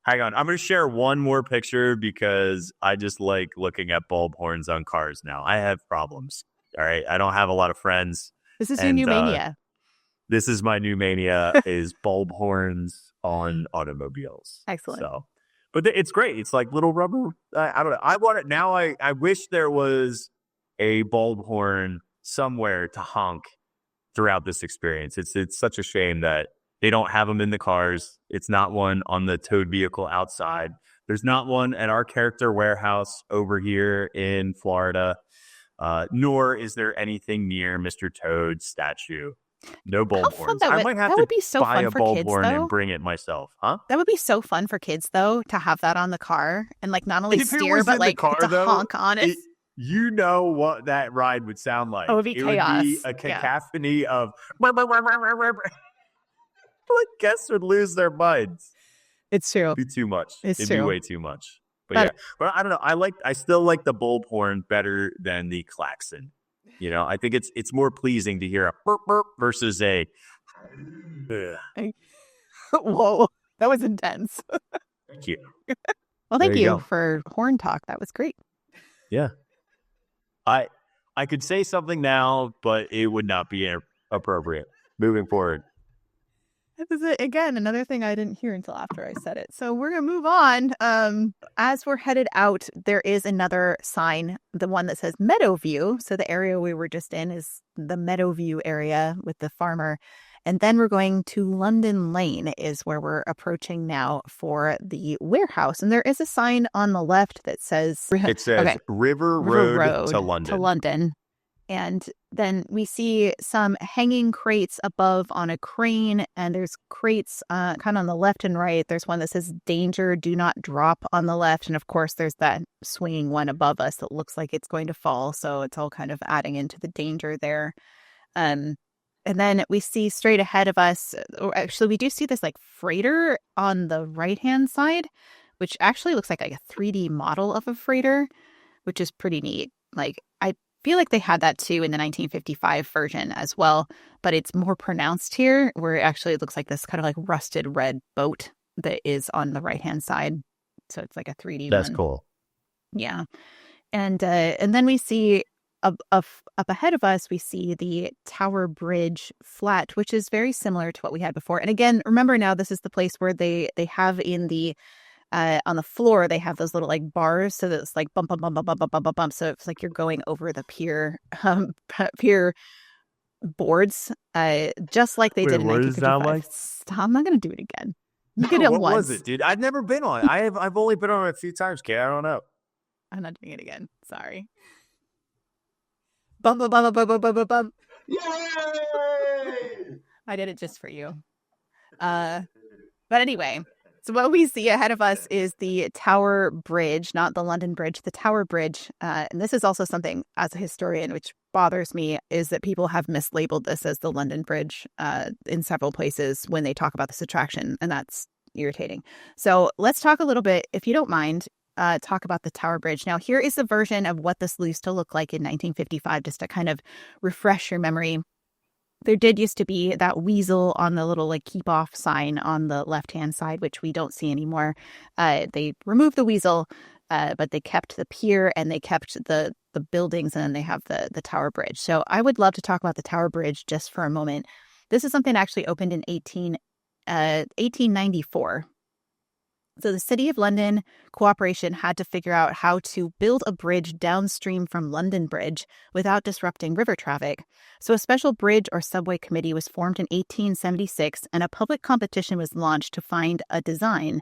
Hang on. I'm going to share one more picture because I just like looking at bulb horns on cars now. I have problems. All right. I don't have a lot of friends. This is your new mania. This is my new mania is bulb horns on automobiles. Excellent. So, but it's great. It's like little rubber. I don't know. I want it now. I wish there was a bulb horn somewhere to honk throughout this experience. It's such a shame that they don't have them in the cars. It's not one on the Toad vehicle outside. There's not one at our character warehouse over here in Florida, nor is there anything near Mr. Toad's statue. No bulb horns. I might have to buy a bulb horn and bring it myself. Huh? That would be so fun for kids, though, to have that on the car and like not only steer, but like to honk on it. You know what that ride would sound like. Oh, it would be chaos. Would be a cacophony of... Like guests would lose their minds. It's true. It'd be too much. It'd true. be way too much. But I don't know. I still like the bulb horn better than the klaxon. I think it's more pleasing to hear a burp burp versus a. Whoa, that was intense. Thank you. Well, thank you for horn talk. That was great. Yeah, I could say something now, but it would not be appropriate moving forward. This is, again, another thing I didn't hear until after I said it. So we're going to move on. As we're headed out, there is another sign, the one that says Meadowview. So the area we were just in is the Meadowview area with the farmer. And then we're going to London Lane is where we're approaching now for the warehouse. And there is a sign on the left that says... It says River Road to London. To London. And then we see some hanging crates above on a crane, and there's crates kind of on the left and right. There's one that says danger, do not drop on the left. And of course, there's that swinging one above us that looks like it's going to fall. So it's all kind of adding into the danger there. And then we see straight ahead of us, or actually we do see this like freighter on the right-hand side, which actually looks like a 3D model of a freighter, which is pretty neat. Like, I feel like they had that too in the 1955 version as well, but it's more pronounced here, where it actually looks like this kind of like rusted red boat that is on the right-hand side. So it's like a 3D That's one. cool. Yeah. And then we see up ahead of us, we see the Tower Bridge flat, which is very similar to what we had before. And again, remember now, this is the place where they have in the on the floor, they have those little like bars, so that it's like bump, bump, bump, bump, bump, bump, bump, bump. So it's like you're going over the pier boards, just like they Wait, did in what does it sound 1955. like? Stop, I'm not going to do it again. You did it What once. was it, dude? I've never been on. I've only been on it a few times, Kate. I don't know. I'm not doing it again. Sorry. Bump, bump, bump, bump, bump, bump, bump, bump. Yay! I did it just for you. But anyway, so what we see ahead of us is the Tower Bridge, not the London Bridge, the Tower Bridge. And this is also something, as a historian, which bothers me, is that people have mislabeled this as the London Bridge in several places when they talk about this attraction, and that's irritating. So let's talk a little bit, if you don't mind, talk about the Tower Bridge. Now, here is the version of what this used to look like in 1955, just to kind of refresh your memory. There did used to be that weasel on the little like keep off sign on the left-hand side, which we don't see anymore. They removed the weasel, but they kept the pier and they kept the buildings, and then they have the Tower Bridge. So I would love to talk about the Tower Bridge just for a moment. This is something that actually opened in 1894. So the City of London Cooperation had to figure out how to build a bridge downstream from London Bridge without disrupting river traffic. So a special bridge or subway committee was formed in 1876, and a public competition was launched to find a design.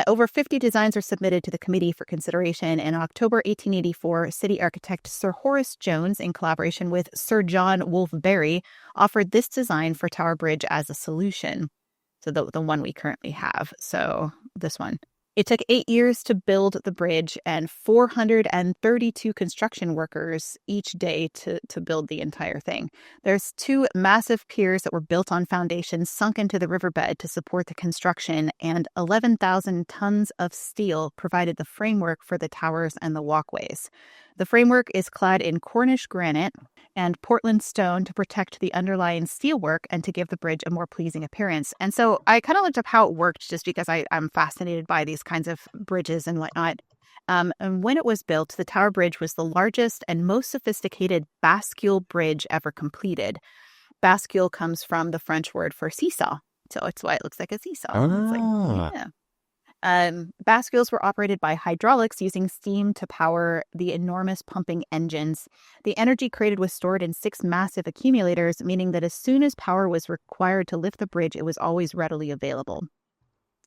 Over 50 designs were submitted to the committee for consideration. In October 1884, city architect Sir Horace Jones, in collaboration with Sir John Wolfe-Barry, offered this design for Tower Bridge as a solution. So the one we currently have. So this one. It took 8 years to build the bridge and 432 construction workers each day to build the entire thing. There's 2 massive piers that were built on foundations sunk into the riverbed to support the construction, and 11,000 tons of steel provided the framework for the towers and the walkways. The framework is clad in Cornish granite and Portland stone to protect the underlying steelwork and to give the bridge a more pleasing appearance. And so I kind of looked up how it worked, just because I'm fascinated by these kinds of bridges and whatnot. And when it was built, the Tower Bridge was the largest and most sophisticated bascule bridge ever completed. Bascule comes from the French word for seesaw. So it's why it looks like a seesaw. It's like, yeah. Bascules were operated by hydraulics using steam to power the enormous pumping engines. The energy created was stored in 6 massive accumulators, meaning that as soon as power was required to lift the bridge, it was always readily available.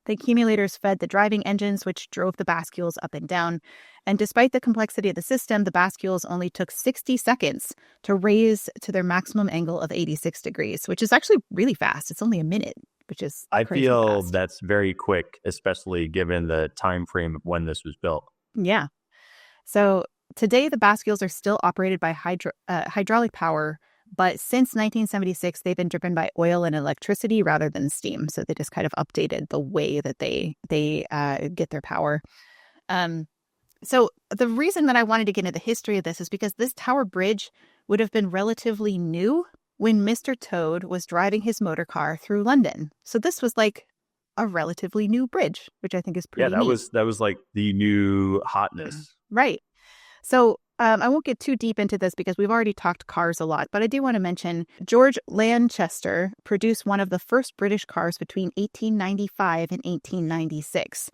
The accumulators fed the driving engines, which drove the bascules up and down. And despite the complexity of the system, the bascules only took 60 seconds to raise to their maximum angle of 86 degrees, which is actually really fast. It's only a minute, which is I crazy feel fast. that's very quick, especially given the time frame of when this was built. Yeah. So today, the bascules are still operated by hydraulic power, but since 1976, they've been driven by oil and electricity rather than steam. So they just kind of updated the way that they get their power. So the reason that I wanted to get into the history of this is because this Tower Bridge would have been relatively new when Mr. Toad was driving his motor car through London. So this was like a relatively new bridge, which I think is pretty neat. That was like the new hotness. Right. So I won't get too deep into this because we've already talked cars a lot, but I do want to mention George Lanchester produced one of the first British cars between 1895 and 1896.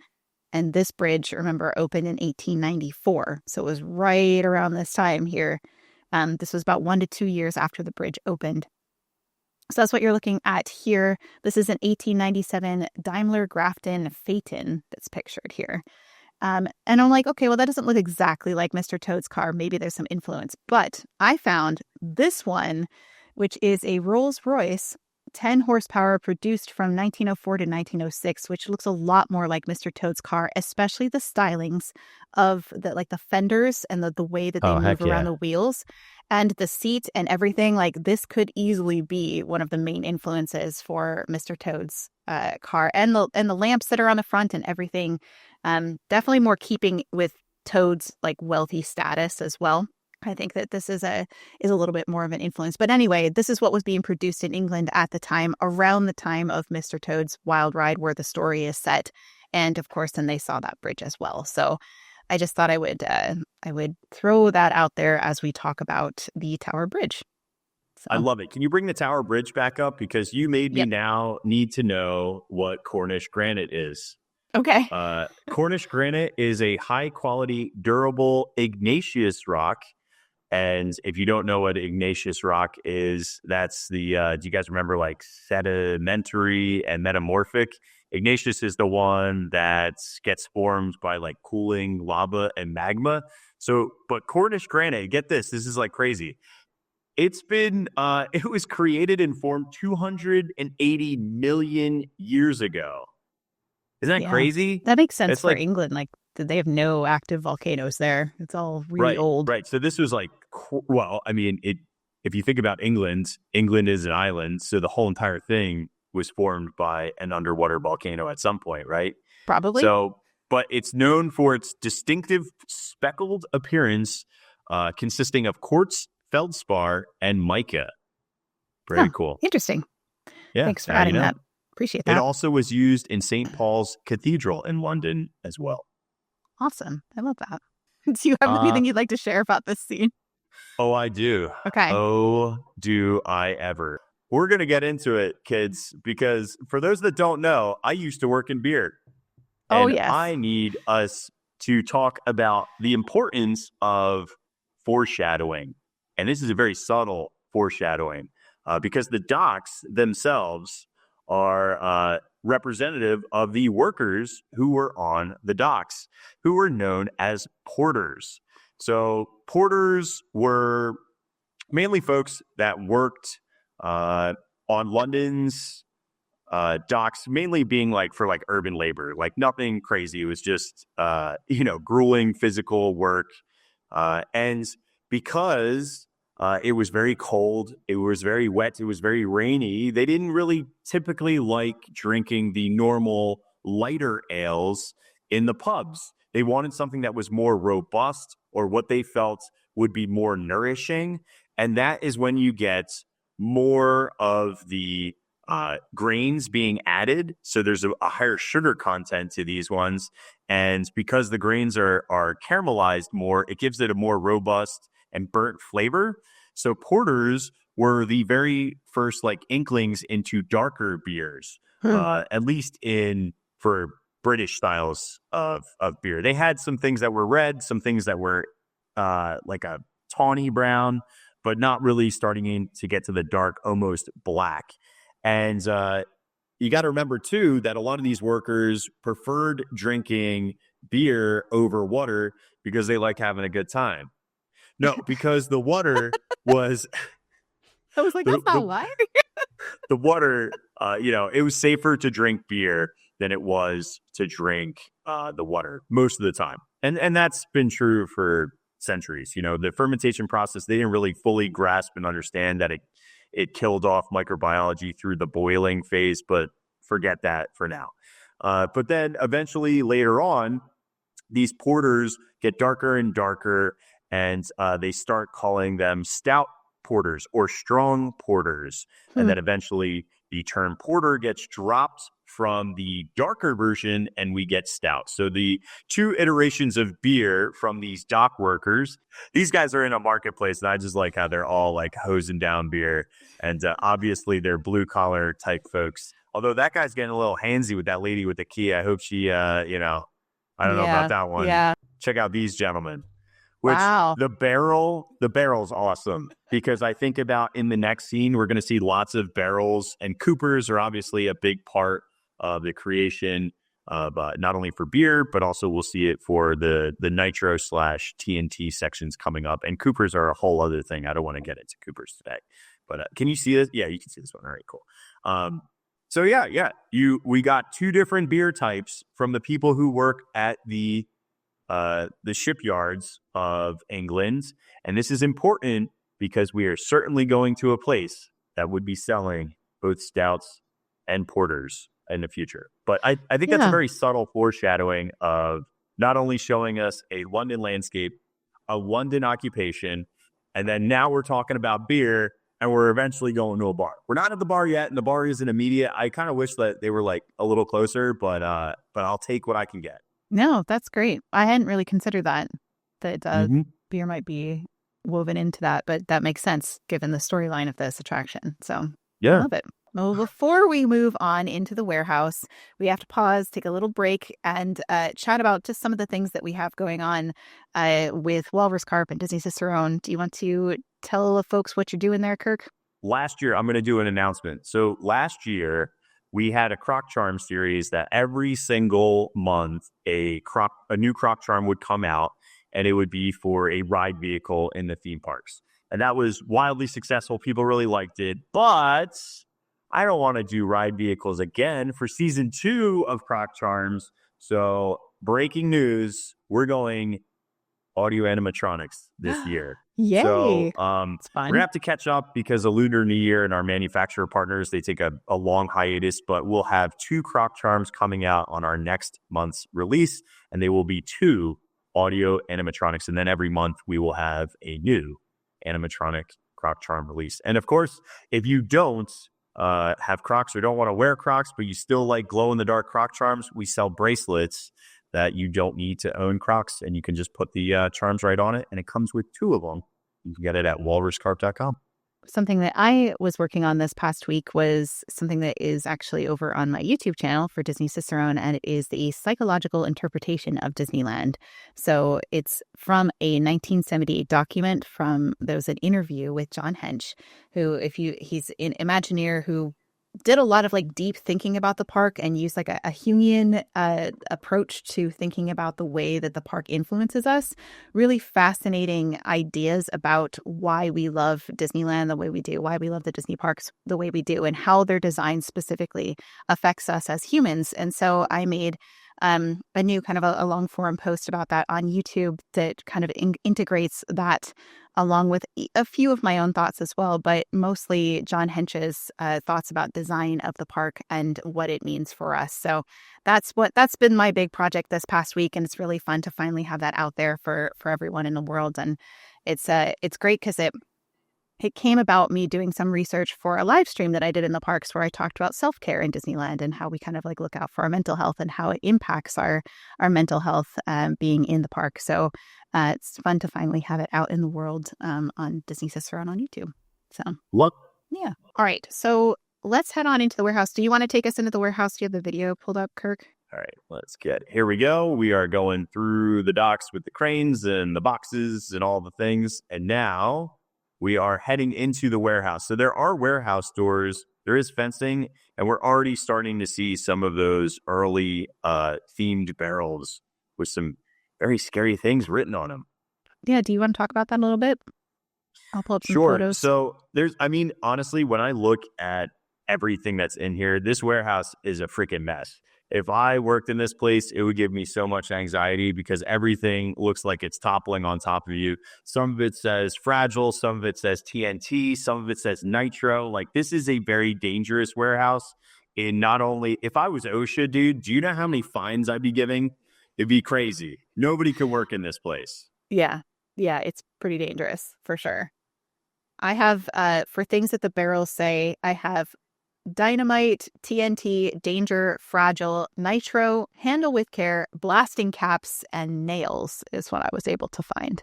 And this bridge, remember, opened in 1894. So it was right around this time here. This was about 1 to 2 years after the bridge opened. So that's what you're looking at here. This is an 1897 Daimler Grafton Phaeton that's pictured here. And I'm like, okay, well, that doesn't look exactly like Mr. Toad's car. Maybe there's some influence. But I found this one, which is a Rolls-Royce 10 horsepower produced from 1904 to 1906, which looks a lot more like Mr. Toad's car, especially the stylings of the fenders and the way that they Oh, move heck around yeah. the wheels and the seat and everything. Like this could easily be one of the main influences for Mr. Toad's car, and the lamps that are on the front and everything. Definitely more keeping with Toad's like wealthy status as well. I think that this is a little bit more of an influence. But anyway, this is what was being produced in England at the time, around the time of Mr. Toad's Wild Ride, where the story is set. And of course, then they saw that bridge as well. So I just thought I would throw that out there as we talk about the Tower Bridge. So, I love it. Can you bring the Tower Bridge back up? Because you made me Yep. now need to know what Cornish granite is. Okay. Cornish granite is a high quality, durable, igneous rock. And if you don't know what igneous rock is, that's the, do you guys remember like sedimentary and metamorphic? Igneous is the one that gets formed by like cooling lava and magma. So, but Cornish granite, get this is like crazy. It's been, it was created and formed 280 million years ago. Isn't that Yeah. crazy? That makes sense It's for like, England. Like, they have no active volcanoes there. It's all really right, old. right. So this was like, well, I mean, if you think about England, England is an island. So the whole entire thing was formed by an underwater volcano at some point, right? Probably. So, but it's known for its distinctive speckled appearance, consisting of quartz, feldspar, and mica. Very Oh, cool. interesting. Yeah. Thanks for Now you adding know. that. Appreciate It that. also was used in St. Paul's Cathedral in London as well. Awesome. I love that. Do you have Uh, anything you'd like to share about this scene? oh, I do. Okay. Oh, do I ever. We're going to get into it, kids, because for those that don't know, I used to work in beer. Oh, And yes. I need us to talk about the importance of foreshadowing. And this is a very subtle foreshadowing because the docks themselves are representative of the workers who were on the docks, who were known as porters. So porters were mainly folks that worked on London's docks, mainly being like for like urban labor, like nothing crazy. It was just grueling physical work, and because it was very cold, it was very wet, it was very rainy, they didn't really typically like drinking the normal lighter ales in the pubs. They wanted something that was more robust, or what they felt would be more nourishing, and that is when you get more of the grains being added. So there's a higher sugar content to these ones. And because the grains are caramelized more, it gives it a more robust and burnt flavor. So porters were the very first like inklings into darker beers, at least for British styles of beer. They had some things that were red, some things that were like a tawny brown, but not really starting to get to the dark, almost black. And you got to remember, too, that a lot of these workers preferred drinking beer over water because they like having a good time. No, because the water was I was like, that's not why. the water, it was safer to drink beer than it was to drink the water most of the time. And that's been true for centuries. The fermentation process, they didn't really fully grasp and understand that it killed off microbiology through the boiling phase, but forget that for now. But then eventually later on, these porters get darker and darker, and they start calling them stout porters or strong porters. And then eventually the term porter gets dropped from the darker version and we get stout. So the two iterations of beer from these dock workers, these guys are in a marketplace, and I just like how they're all like hosing down beer. And obviously they're blue collar type folks. Although that guy's getting a little handsy with that lady with the key. I hope she, I don't know about that one. Yeah. Check out these gentlemen. Which Wow. the barrel's awesome, because I think about in the next scene, we're going to see lots of barrels, and coopers are obviously a big part of the creation but not only for beer, but also we'll see it for the nitro / TNT sections coming up. And Coopers are a whole other thing. I don't want to get into Coopers today, but can you see this? Yeah, you can see this one. All right, cool. So we got two different beer types from the people who work at the shipyards of England, and this is important because we are certainly going to a place that would be selling both stouts and porters in the future. But I think that's a very subtle foreshadowing of not only showing us a London landscape, a London occupation, and then now we're talking about beer, and we're eventually going to a bar. We're not at the bar yet, and the bar isn't immediate. I kind of wish that they were like a little closer, but I'll take what I can get. No, that's great. I hadn't really considered that beer might be woven into that, but that makes sense given the storyline of this attraction. So I love it. Well, before we move on into the warehouse, we have to pause, take a little break, and chat about just some of the things that we have going on with Walrus Carp and Disney Cicerone. Do you want to tell the folks what you're doing there, Kirk? Last year, I'm going to do an announcement. So last year, we had a Croc Charm series that every single month a new Croc Charm would come out, and it would be for a ride vehicle in the theme parks. And that was wildly successful. People really liked it. But I don't want to do ride vehicles again for season 2 of Croc Charms. So breaking news, we're going audio animatronics this year. Yay. So it's fun. we're going to have to catch up because of Lunar New Year and our manufacturer partners, they take a long hiatus, but we'll have 2 Croc Charms coming out on our next month's release, and they will be 2 audio animatronics. And then every month we will have a new animatronic Croc Charm release. And of course, if you don't have Crocs or don't want to wear Crocs, but you still like glow-in-the-dark Croc Charms, we sell bracelets that you don't need to own Crocs, and you can just put the charms right on it, and it comes with 2 of them. You can get it at walruscarp.com. Something that I was working on this past week was something that is actually over on my YouTube channel for Disney Cicerone, and it is the psychological interpretation of Disneyland. So it's from a 1978 document there was an interview with John Hench, who he's an Imagineer who did a lot of like deep thinking about the park and used like a Jungian approach to thinking about the way that the park influences us. Really fascinating ideas about why we love Disneyland the way we do, why we love the Disney parks the way we do, and how their design specifically affects us as humans. And so I made a new kind of a long form post about that on YouTube that kind of integrates that along with a few of my own thoughts as well, but mostly John Hench's thoughts about design of the park and what it means for us. So that's been my big project this past week, and it's really fun to finally have that out there for everyone in the world. And it's great because it came about me doing some research for a live stream that I did in the parks where I talked about self-care in Disneyland and how we kind of like look out for our mental health and how it impacts our mental health being in the park. So it's fun to finally have it out in the world on Disney Cicerone on YouTube. So look. Yeah. All right. So let's head on into the warehouse. Do you want to take us into the warehouse? Do you have the video pulled up, Kirk? All right, here we go. We are going through the docks with the cranes and the boxes and all the things. And now we are heading into the warehouse. So there are warehouse doors. There is fencing, and we're already starting to see some of those early themed barrels with some very scary things written on them. Yeah. Do you want to talk about that a little bit? I'll pull up some photos. So honestly, when I look at everything that's in here, this warehouse is a freaking mess. If I worked in this place, it would give me so much anxiety because everything looks like it's toppling on top of you. Some of it says fragile, some of it says TNT, some of it says nitro. Like, this is a very dangerous warehouse. And not only, if I was OSHA, dude, do you know how many fines I'd be giving? It'd be crazy. Nobody could work in this place. Yeah. Yeah, it's pretty dangerous for sure. I have, for things that the barrels say, I have dynamite, TNT, danger, fragile, nitro, handle with care, blasting caps, and nails is what I was able to find.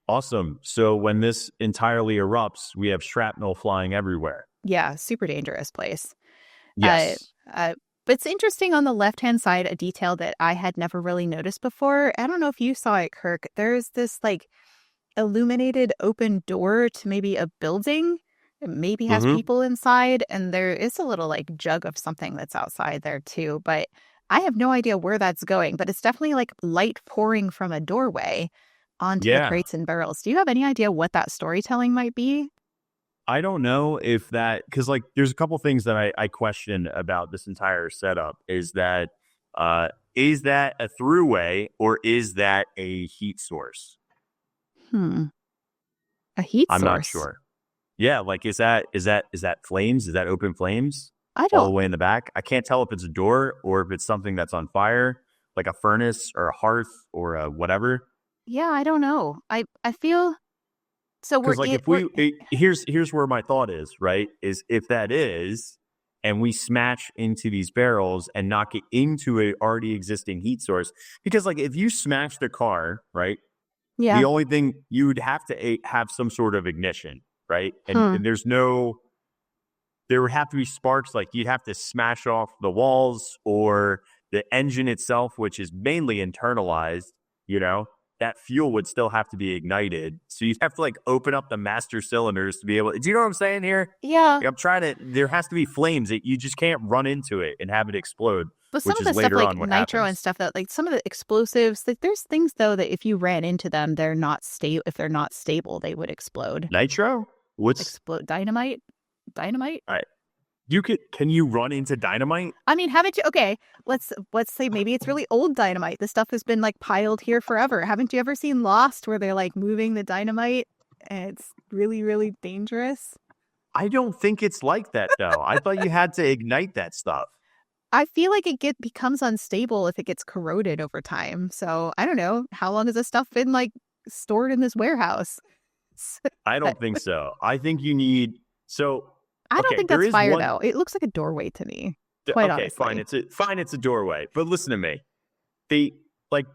Awesome. So when this entirely erupts, we have shrapnel flying everywhere. Yeah, super dangerous place. Yes. But it's interesting on the left-hand side, a detail that I had never really noticed before. I don't know if you saw it, Kirk. There's this like illuminated open door to maybe a building. It maybe has people inside, and there is a little like jug of something that's outside there too. But I have no idea where that's going, but it's definitely like light pouring from a doorway onto the Yeah. crates and barrels. Do you have any idea what that storytelling might be? I don't know if that, because like there's a couple things that I question about this entire setup is that a throughway or is that a heat source? Hmm. A heat I'm not source. sure. Yeah, like is that flames? Is that open flames I all the don't, way in the back? I can't tell if it's a door or if it's something that's on fire, like a furnace or a hearth or a whatever. yeah, I don't know. I feel so Because like if here's where my thought is, right? Is if that is, and we smash into these barrels and knock it into a already existing heat source, because like if you smash the car, right? yeah. The only thing you would have to have some sort of ignition, right? And Hmm. there would have to be sparks. Like you'd have to smash off the walls or the engine itself, which is mainly internalized, you know, that fuel would still have to be ignited. So you'd have to like open up the master cylinders to be able to, do you know what I'm saying here? Yeah. Like, I'm trying to, there has to be flames that you just can't run into it and have it explode, But some which of is the stuff later like on what nitro and happens. stuff that like some of the explosives, like there's things though that if you ran into them, they're not stable. If they're not stable, they would explode. Nitro? What's, Explode dynamite? Dynamite? I, can you run into dynamite? I mean, haven't you? Okay, let's say maybe it's really old dynamite. The stuff has been like piled here forever. Haven't you ever seen Lost where they're like moving the dynamite and it's really really dangerous? I don't think it's like that though. I thought you had to ignite that stuff. I feel like becomes unstable if it gets corroded over time. So I don't know how long has this stuff been like stored in this warehouse. I But don't think so. I think you need so I don't okay, think there that's is fire one though. It looks like a doorway to me, quite okay, fine. honestly. It's a doorway. But listen to me. The like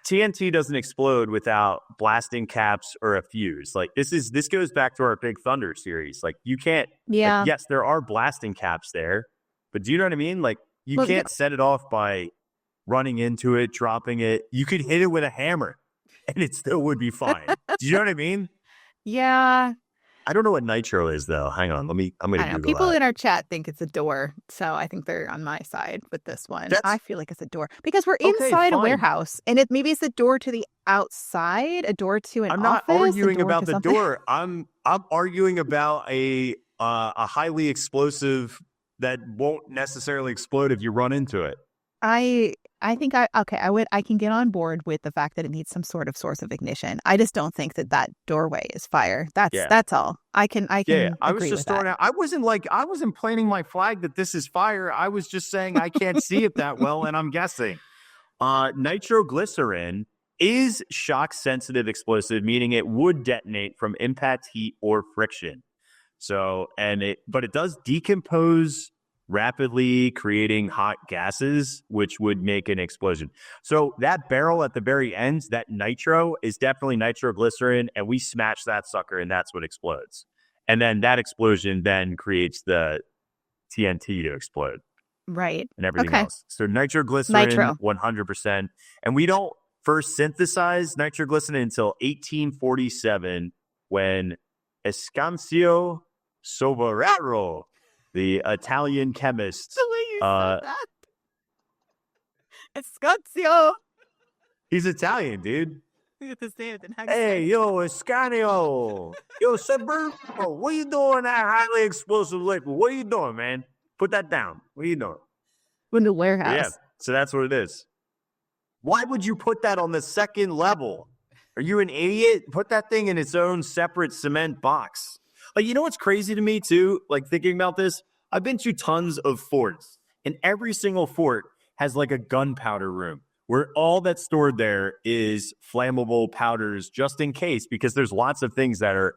TNT doesn't explode without blasting caps or a fuse. Like this goes back to our Big Thunder series. Like you can't like Yeah. yes, there are blasting caps there, but do you know what I mean? Like you Well, can't set it off by running into it, dropping it. You could hit it with a hammer and it still would be fine. Do you know what I mean? yeah. I don't know what nitro is though. Hang on, I'm I gonna don't know. Google People that. in our chat think it's a door, so I think they're on my side with this one. I That's feel like it's a door because we're okay, inside a fine. warehouse, and maybe it's a door to the outside, a door to an I'm not office, a arguing door to about the something. door. I'm arguing about a highly explosive that won't necessarily explode if you run into it. I think I can get on board with the fact that it needs some sort of source of ignition. I just don't think that doorway is fire. Yeah. That's all. I can Yeah, I was agree with just that. throwing out. I wasn't planting my flag that this is fire. I was just saying I can't see it that well, and I'm guessing. Nitroglycerin is shock sensitive explosive, meaning it would detonate from impact, heat, or friction. So, but it does decompose rapidly, creating hot gases, which would make an explosion. So that barrel at the very end, that nitro is definitely nitroglycerin, and we smash that sucker, and that's what explodes. And then that explosion then creates the TNT to explode Right. and everything Okay. else. So nitroglycerin, Nitro. 100%. And we don't first synthesize nitroglycerin until 1847 when Escancio Sovararo, the Italian chemist, The way you said that. Escazio. he's Italian, dude. You have to say it in Hey, yo, Escanio. Yo, Seberto, what you doing that highly explosive liquid? What are you doing, man? Put that down. What are you doing? in the But warehouse. yeah, so that's what it is. Why would you put that on the second level? Are you an idiot? Put that thing in its own separate cement box. Like, you know what's crazy to me, too? Like, thinking about this, I've been to tons of forts, and every single fort has like a gunpowder room where all that's stored there is flammable powders just in case, because there's lots of things that are,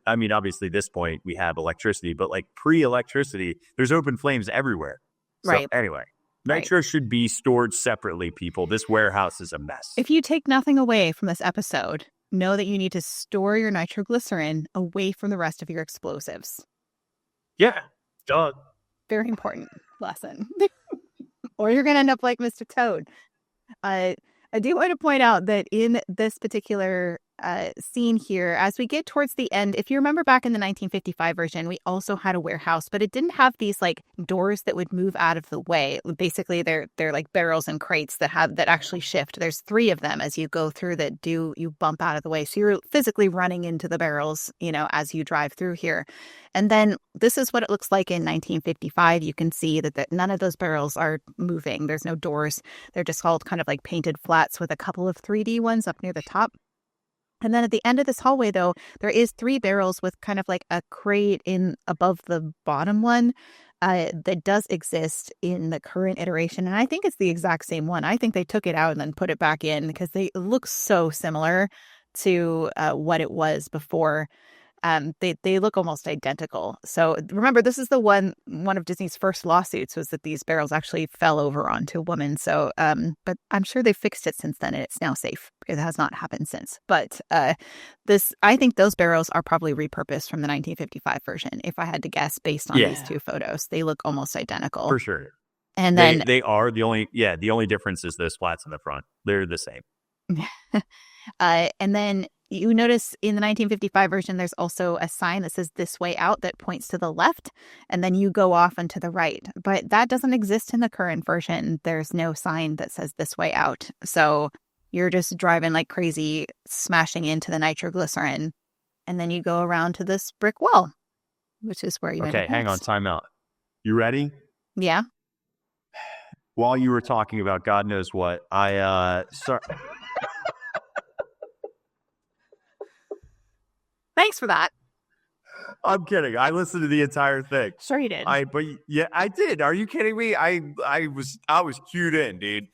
I mean, obviously, this point we have electricity, but like pre-electricity, there's open flames everywhere. So Right. anyway, Right. nitro should be stored separately, people. This warehouse is a mess. If you take nothing away from this episode, know that you need to store your nitroglycerin away from the rest of your explosives. Yeah, duh. Very important lesson. Or you're going to end up like Mr. Toad. I do want to point out that in this particular scene here, as we get towards the end, if you remember back in the 1955 version, we also had a warehouse, but it didn't have these like doors that would move out of the way. Basically, they're like barrels and crates that actually shift. There's 3 of them as you go through that you bump out of the way. So you're physically running into the barrels, as you drive through here. And then this is what it looks like in 1955. You can see that none of those barrels are moving. There's no doors. They're just all kind of like painted flats with a couple of 3D ones up near the top. And then at the end of this hallway, though, there is 3 barrels with kind of like a crate in above the bottom one that does exist in the current iteration. And I think it's the exact same one. I think they took it out and then put it back in because they look so similar to what it was before. They look almost identical. So remember, this is one of Disney's first lawsuits was that these barrels actually fell over onto a woman. So, but I'm sure they fixed it since then and it's now safe. It has not happened since. But I think those barrels are probably repurposed from the 1955 version. If I had to guess based on these 2 photos, they look almost identical. For sure. And then they are the only difference is those flats in the front. They're the same. And then you notice in the 1955 version, there's also a sign that says "This way out" that points to the left, and then you go off and to the right. But that doesn't exist in the current version. There's no sign that says "This way out." So you're just driving like crazy, smashing into the nitroglycerin, and then you go around to this brick wall, which is where you end up hang on, next. time out. You ready? Yeah. While you were talking about God knows what, sorry. Thanks for that. I'm kidding. I listened to the entire thing. Sure you did. I did. Are you kidding me? I was cued in, dude.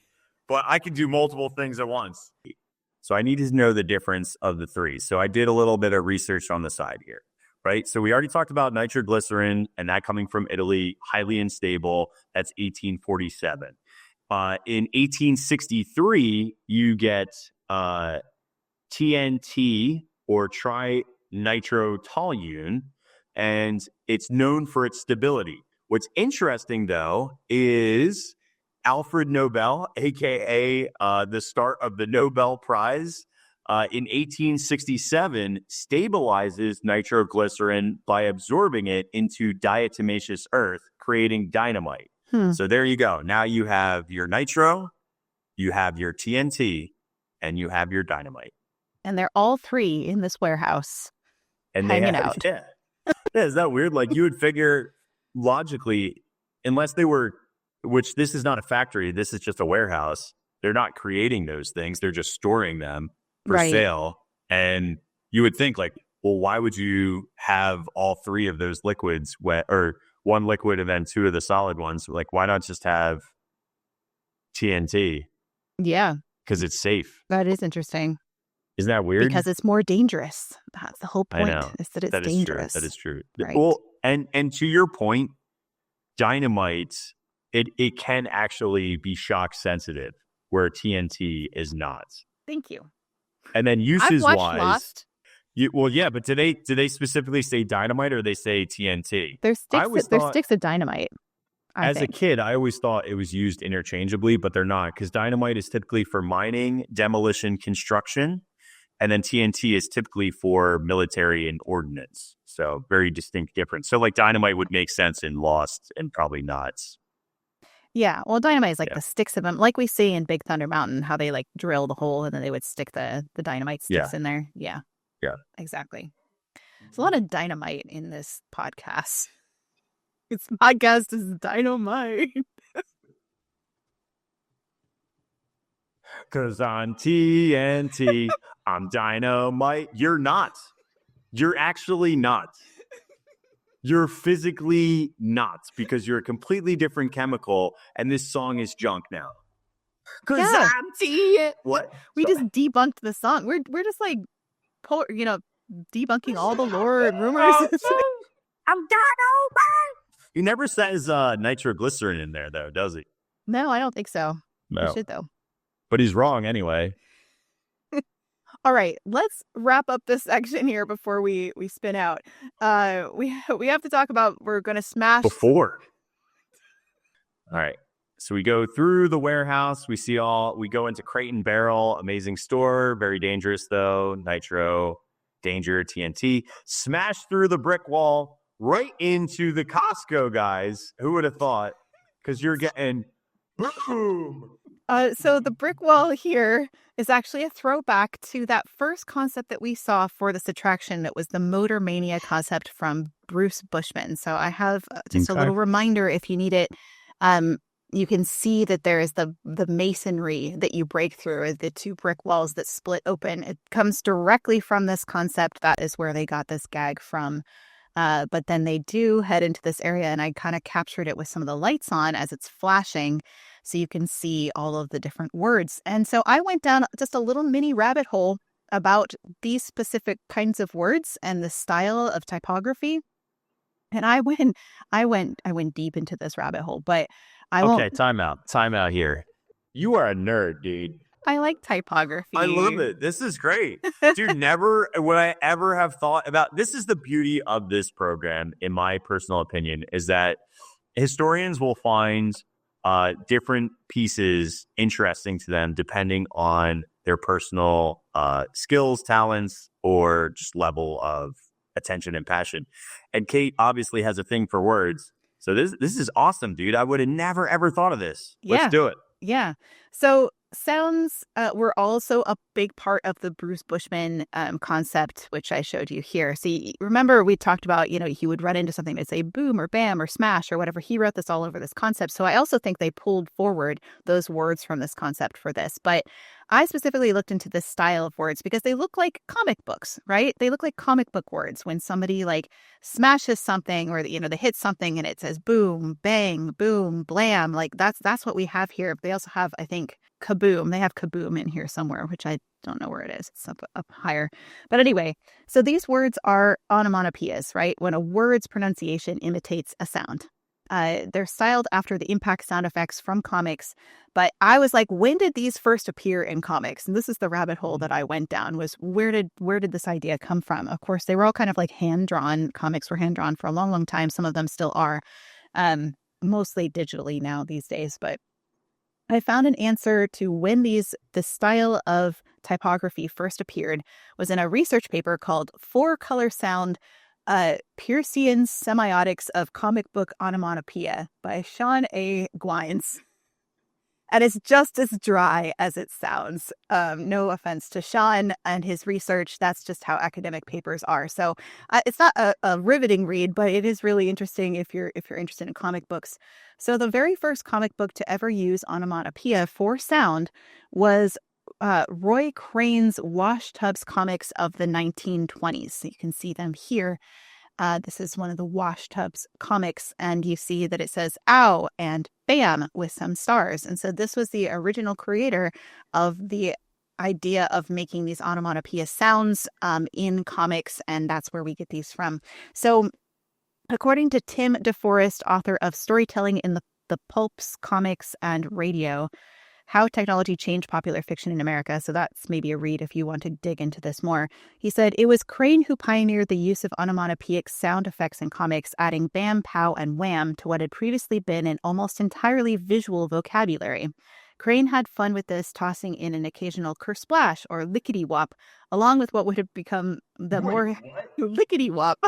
But I can do multiple things at once. So I need to know the difference of the 3. So I did a little bit of research on the side here, right? So we already talked about nitroglycerin and that coming from Italy, highly unstable. That's 1847. In 1863, you get TNT or trinitrotoluene, and it's known for its stability. What's interesting, though, is Alfred Nobel, a.k.a. The start of the Nobel Prize, in 1867, stabilizes nitroglycerin by absorbing it into diatomaceous earth, creating dynamite. So there you go. Now you have your nitro, you have your TNT, and you have your dynamite. And they're all 3 in this warehouse and hanging out. Yeah. Is that weird? Like you would figure logically, unless they were, which this is not a factory, this is just a warehouse. They're not creating those things. They're just storing them for sale. And you would think like, well, why would you have all 3 of those liquids wet, or 1 liquid and then 2 of the solid ones? Like, why not just have TNT? Yeah. Because it's safe. That is interesting. Isn't that weird? Because it's more dangerous. That's the whole point. I know. Is that it's dangerous. That is true. Right. Well, and to your point, dynamite, it can actually be shock sensitive, where TNT is not. Thank you. And then uses I've watched wise, Lost. But do they specifically say dynamite or they say TNT? There's sticks of dynamite. As a kid, I always thought it was used interchangeably, but they're not, because dynamite is typically for mining, demolition, construction, and then TNT is typically for military and ordnance. So very distinct difference. So like dynamite would make sense in Lost and probably not. Yeah, well, dynamite is like the sticks of them, like we see in Big Thunder Mountain, how they like drill the hole and then they would stick the dynamite sticks in there. Yeah, exactly. There's a lot of dynamite in this podcast. This podcast is dynamite. Because on TNT, I'm dynamite. You're not. You're actually not. You're physically not, because you're a completely different chemical, and this song is junk now. Because I'm what? We just debunked the song. We're just like, debunking all the lore and rumors. I'm dynamite. He never says nitroglycerin in there, though, does he? No, I don't think so. No. He should, though. But he's wrong anyway. All right, let's wrap up this section here before we spin out. We have to talk about, we're going to smash... Before. All right. So we go through the warehouse. We go into Crate and Barrel, amazing store, very dangerous though. Nitro, danger, TNT. Smash through the brick wall right into the Costco, guys. Who would have thought? Because you're getting boom. So the brick wall here is actually a throwback to that first concept that we saw for this attraction. That was the Motor Mania concept from Bruce Bushman. So I have just a little reminder if you need it. You can see that there is the masonry that you break through, the two brick walls that split open. It comes directly from this concept. That is where they got this gag from. But then they do head into this area, and I kind of captured it with some of the lights on as it's flashing, so you can see all of the different words. And so I went down just a little mini rabbit hole about these specific kinds of words and the style of typography. And I went deep into this rabbit hole, but I won't. Okay, time out here. You are a nerd, dude. I like typography. I love it. This is great. Dude, never would I ever have thought about this. Is the beauty of this program, in my personal opinion, is that historians will find different pieces interesting to them depending on their personal skills, talents, or just level of attention and passion. And Kate obviously has a thing for words. So this is awesome, dude. I would have never, ever thought of this. Let's do it. Yeah. So sounds were also a big part of the Bruce Bushman concept, which I showed you here. So remember we talked about, he would run into something that say boom or bam or smash or whatever. He wrote this all over this concept. So I also think they pulled forward those words from this concept for this. But I specifically looked into this style of words because they look like comic books, right? They look like comic book words when somebody like smashes something or, they hit something and it says boom, bang, boom, blam. Like that's what we have here. They also have, I think, kaboom. They have kaboom in here somewhere, which I don't know where it is. It's up higher. But anyway, so these words are onomatopoeias, right? When a word's pronunciation imitates a sound. They're styled after the impact sound effects from comics. But I was like, when did these first appear in comics? And this is the rabbit hole that I went down, was where did this idea come from? Of course, they were all kind of like hand-drawn. Comics were hand-drawn for a long, long time. Some of them still are, mostly digitally now these days. But I found an answer to when the style of typography first appeared was in a research paper called Four Color Sound Peircean Semiotics of Comic Book Onomatopoeia by Sean A. Gwines. And it's just as dry as it sounds. No offense to Sean and his research. That's just how academic papers are. So it's not a riveting read, but it is really interesting if you're interested in comic books. So the very first comic book to ever use onomatopoeia for sound was Roy Crane's Wash Tubs comics of the 1920s. So you can see them here. This is one of the Wash Tubs comics, and you see that it says ow and bam with some stars. And so this was the original creator of the idea of making these onomatopoeia sounds in comics, and that's where we get these from. So according to Tim DeForest, author of Storytelling in the Pulps, Comics, and Radio, How Technology Changed Popular Fiction in America. So that's maybe a read if you want to dig into this more. He said, it was Crane who pioneered the use of onomatopoeic sound effects in comics, adding bam, pow, and wham to what had previously been an almost entirely visual vocabulary. Crane had fun with this, tossing in an occasional kersplash or lickety-wop, along with what would have become the more lickety-wop.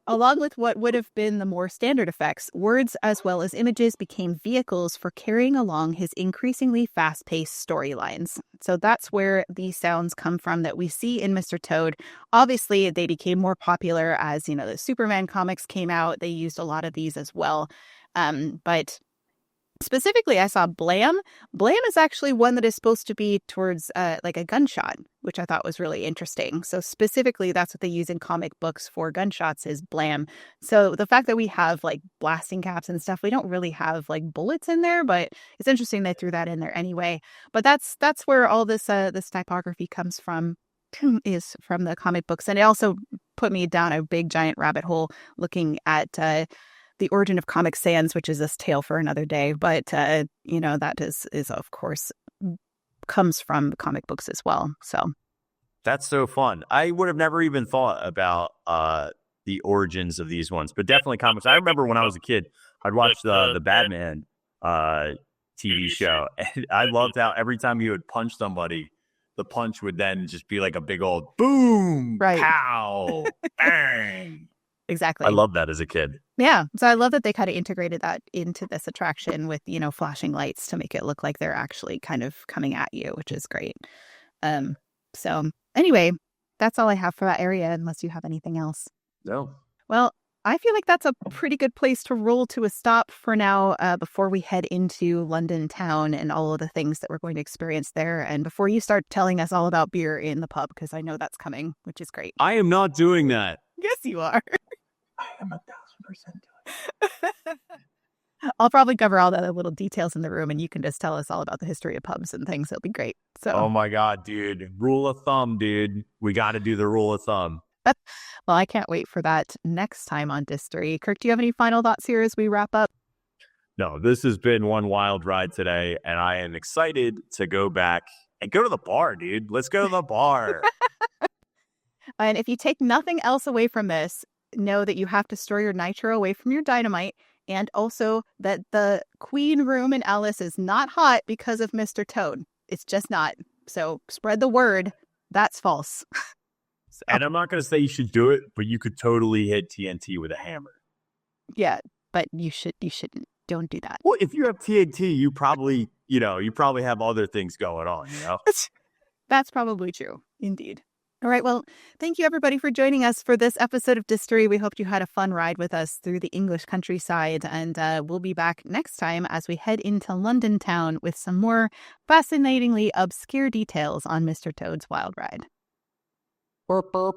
Along with what would have been the more standard effects, words as well as images became vehicles for carrying along his increasingly fast-paced storylines. So that's where these sounds come from that we see in Mr. Toad. Obviously, they became more popular as, the Superman comics came out. They used a lot of these as well. But specifically, I saw blam. Blam is actually one that is supposed to be towards like a gunshot, which I thought was really interesting. So specifically, that's what they use in comic books for gunshots is blam. So the fact that we have like blasting caps and stuff, we don't really have like bullets in there, but it's interesting they threw that in there anyway. But that's where all this typography comes from, is from the comic books. And it also put me down a big giant rabbit hole looking at the origin of Comic Sans, which is a tale for another day. But, that is of course, comes from comic books as well. So that's so fun. I would have never even thought about the origins of these ones, but definitely comics. I remember when I was a kid, I'd watch the Batman TV show, and I loved how every time he would punch somebody, the punch would then just be like a big old boom, pow, bang. Exactly. I love that as a kid. Yeah. So I love that they kind of integrated that into this attraction with, flashing lights to make it look like they're actually kind of coming at you, which is great. So anyway, that's all I have for that area, unless you have anything else. No. Well, I feel like that's a pretty good place to roll to a stop for now, before we head into London town and all of the things that we're going to experience there. And before you start telling us all about beer in the pub, because I know that's coming, which is great. I am not doing that. Yes, you are. I am 1,000% doing it. I'll probably cover all the other little details in the room, and you can just tell us all about the history of pubs and things. It'll be great. So, oh my God, dude. Rule of thumb, dude. We got to do the rule of thumb. Well, I can't wait for that next time on Distory. Kirk, do you have any final thoughts here as we wrap up? No, this has been one wild ride today, and I am excited to go back and go to the bar, dude. Let's go to the bar. And if you take nothing else away from this, know that you have to store your nitro away from your dynamite, and also that the queen room in Alice is not hot because of Mr. Toad. It's just not. So spread the word. That's false. So. And I'm not going to say you should do it, but you could totally hit TNT with a hammer. Yeah, but you shouldn't. Don't do that. Well, if you have TNT, you probably have other things going on, That's probably true. Indeed. All right. Well, thank you, everybody, for joining us for this episode of Distory. We hope you had a fun ride with us through the English countryside. And we'll be back next time as we head into London town with some more fascinatingly obscure details on Mr. Toad's Wild Ride. Burp, burp.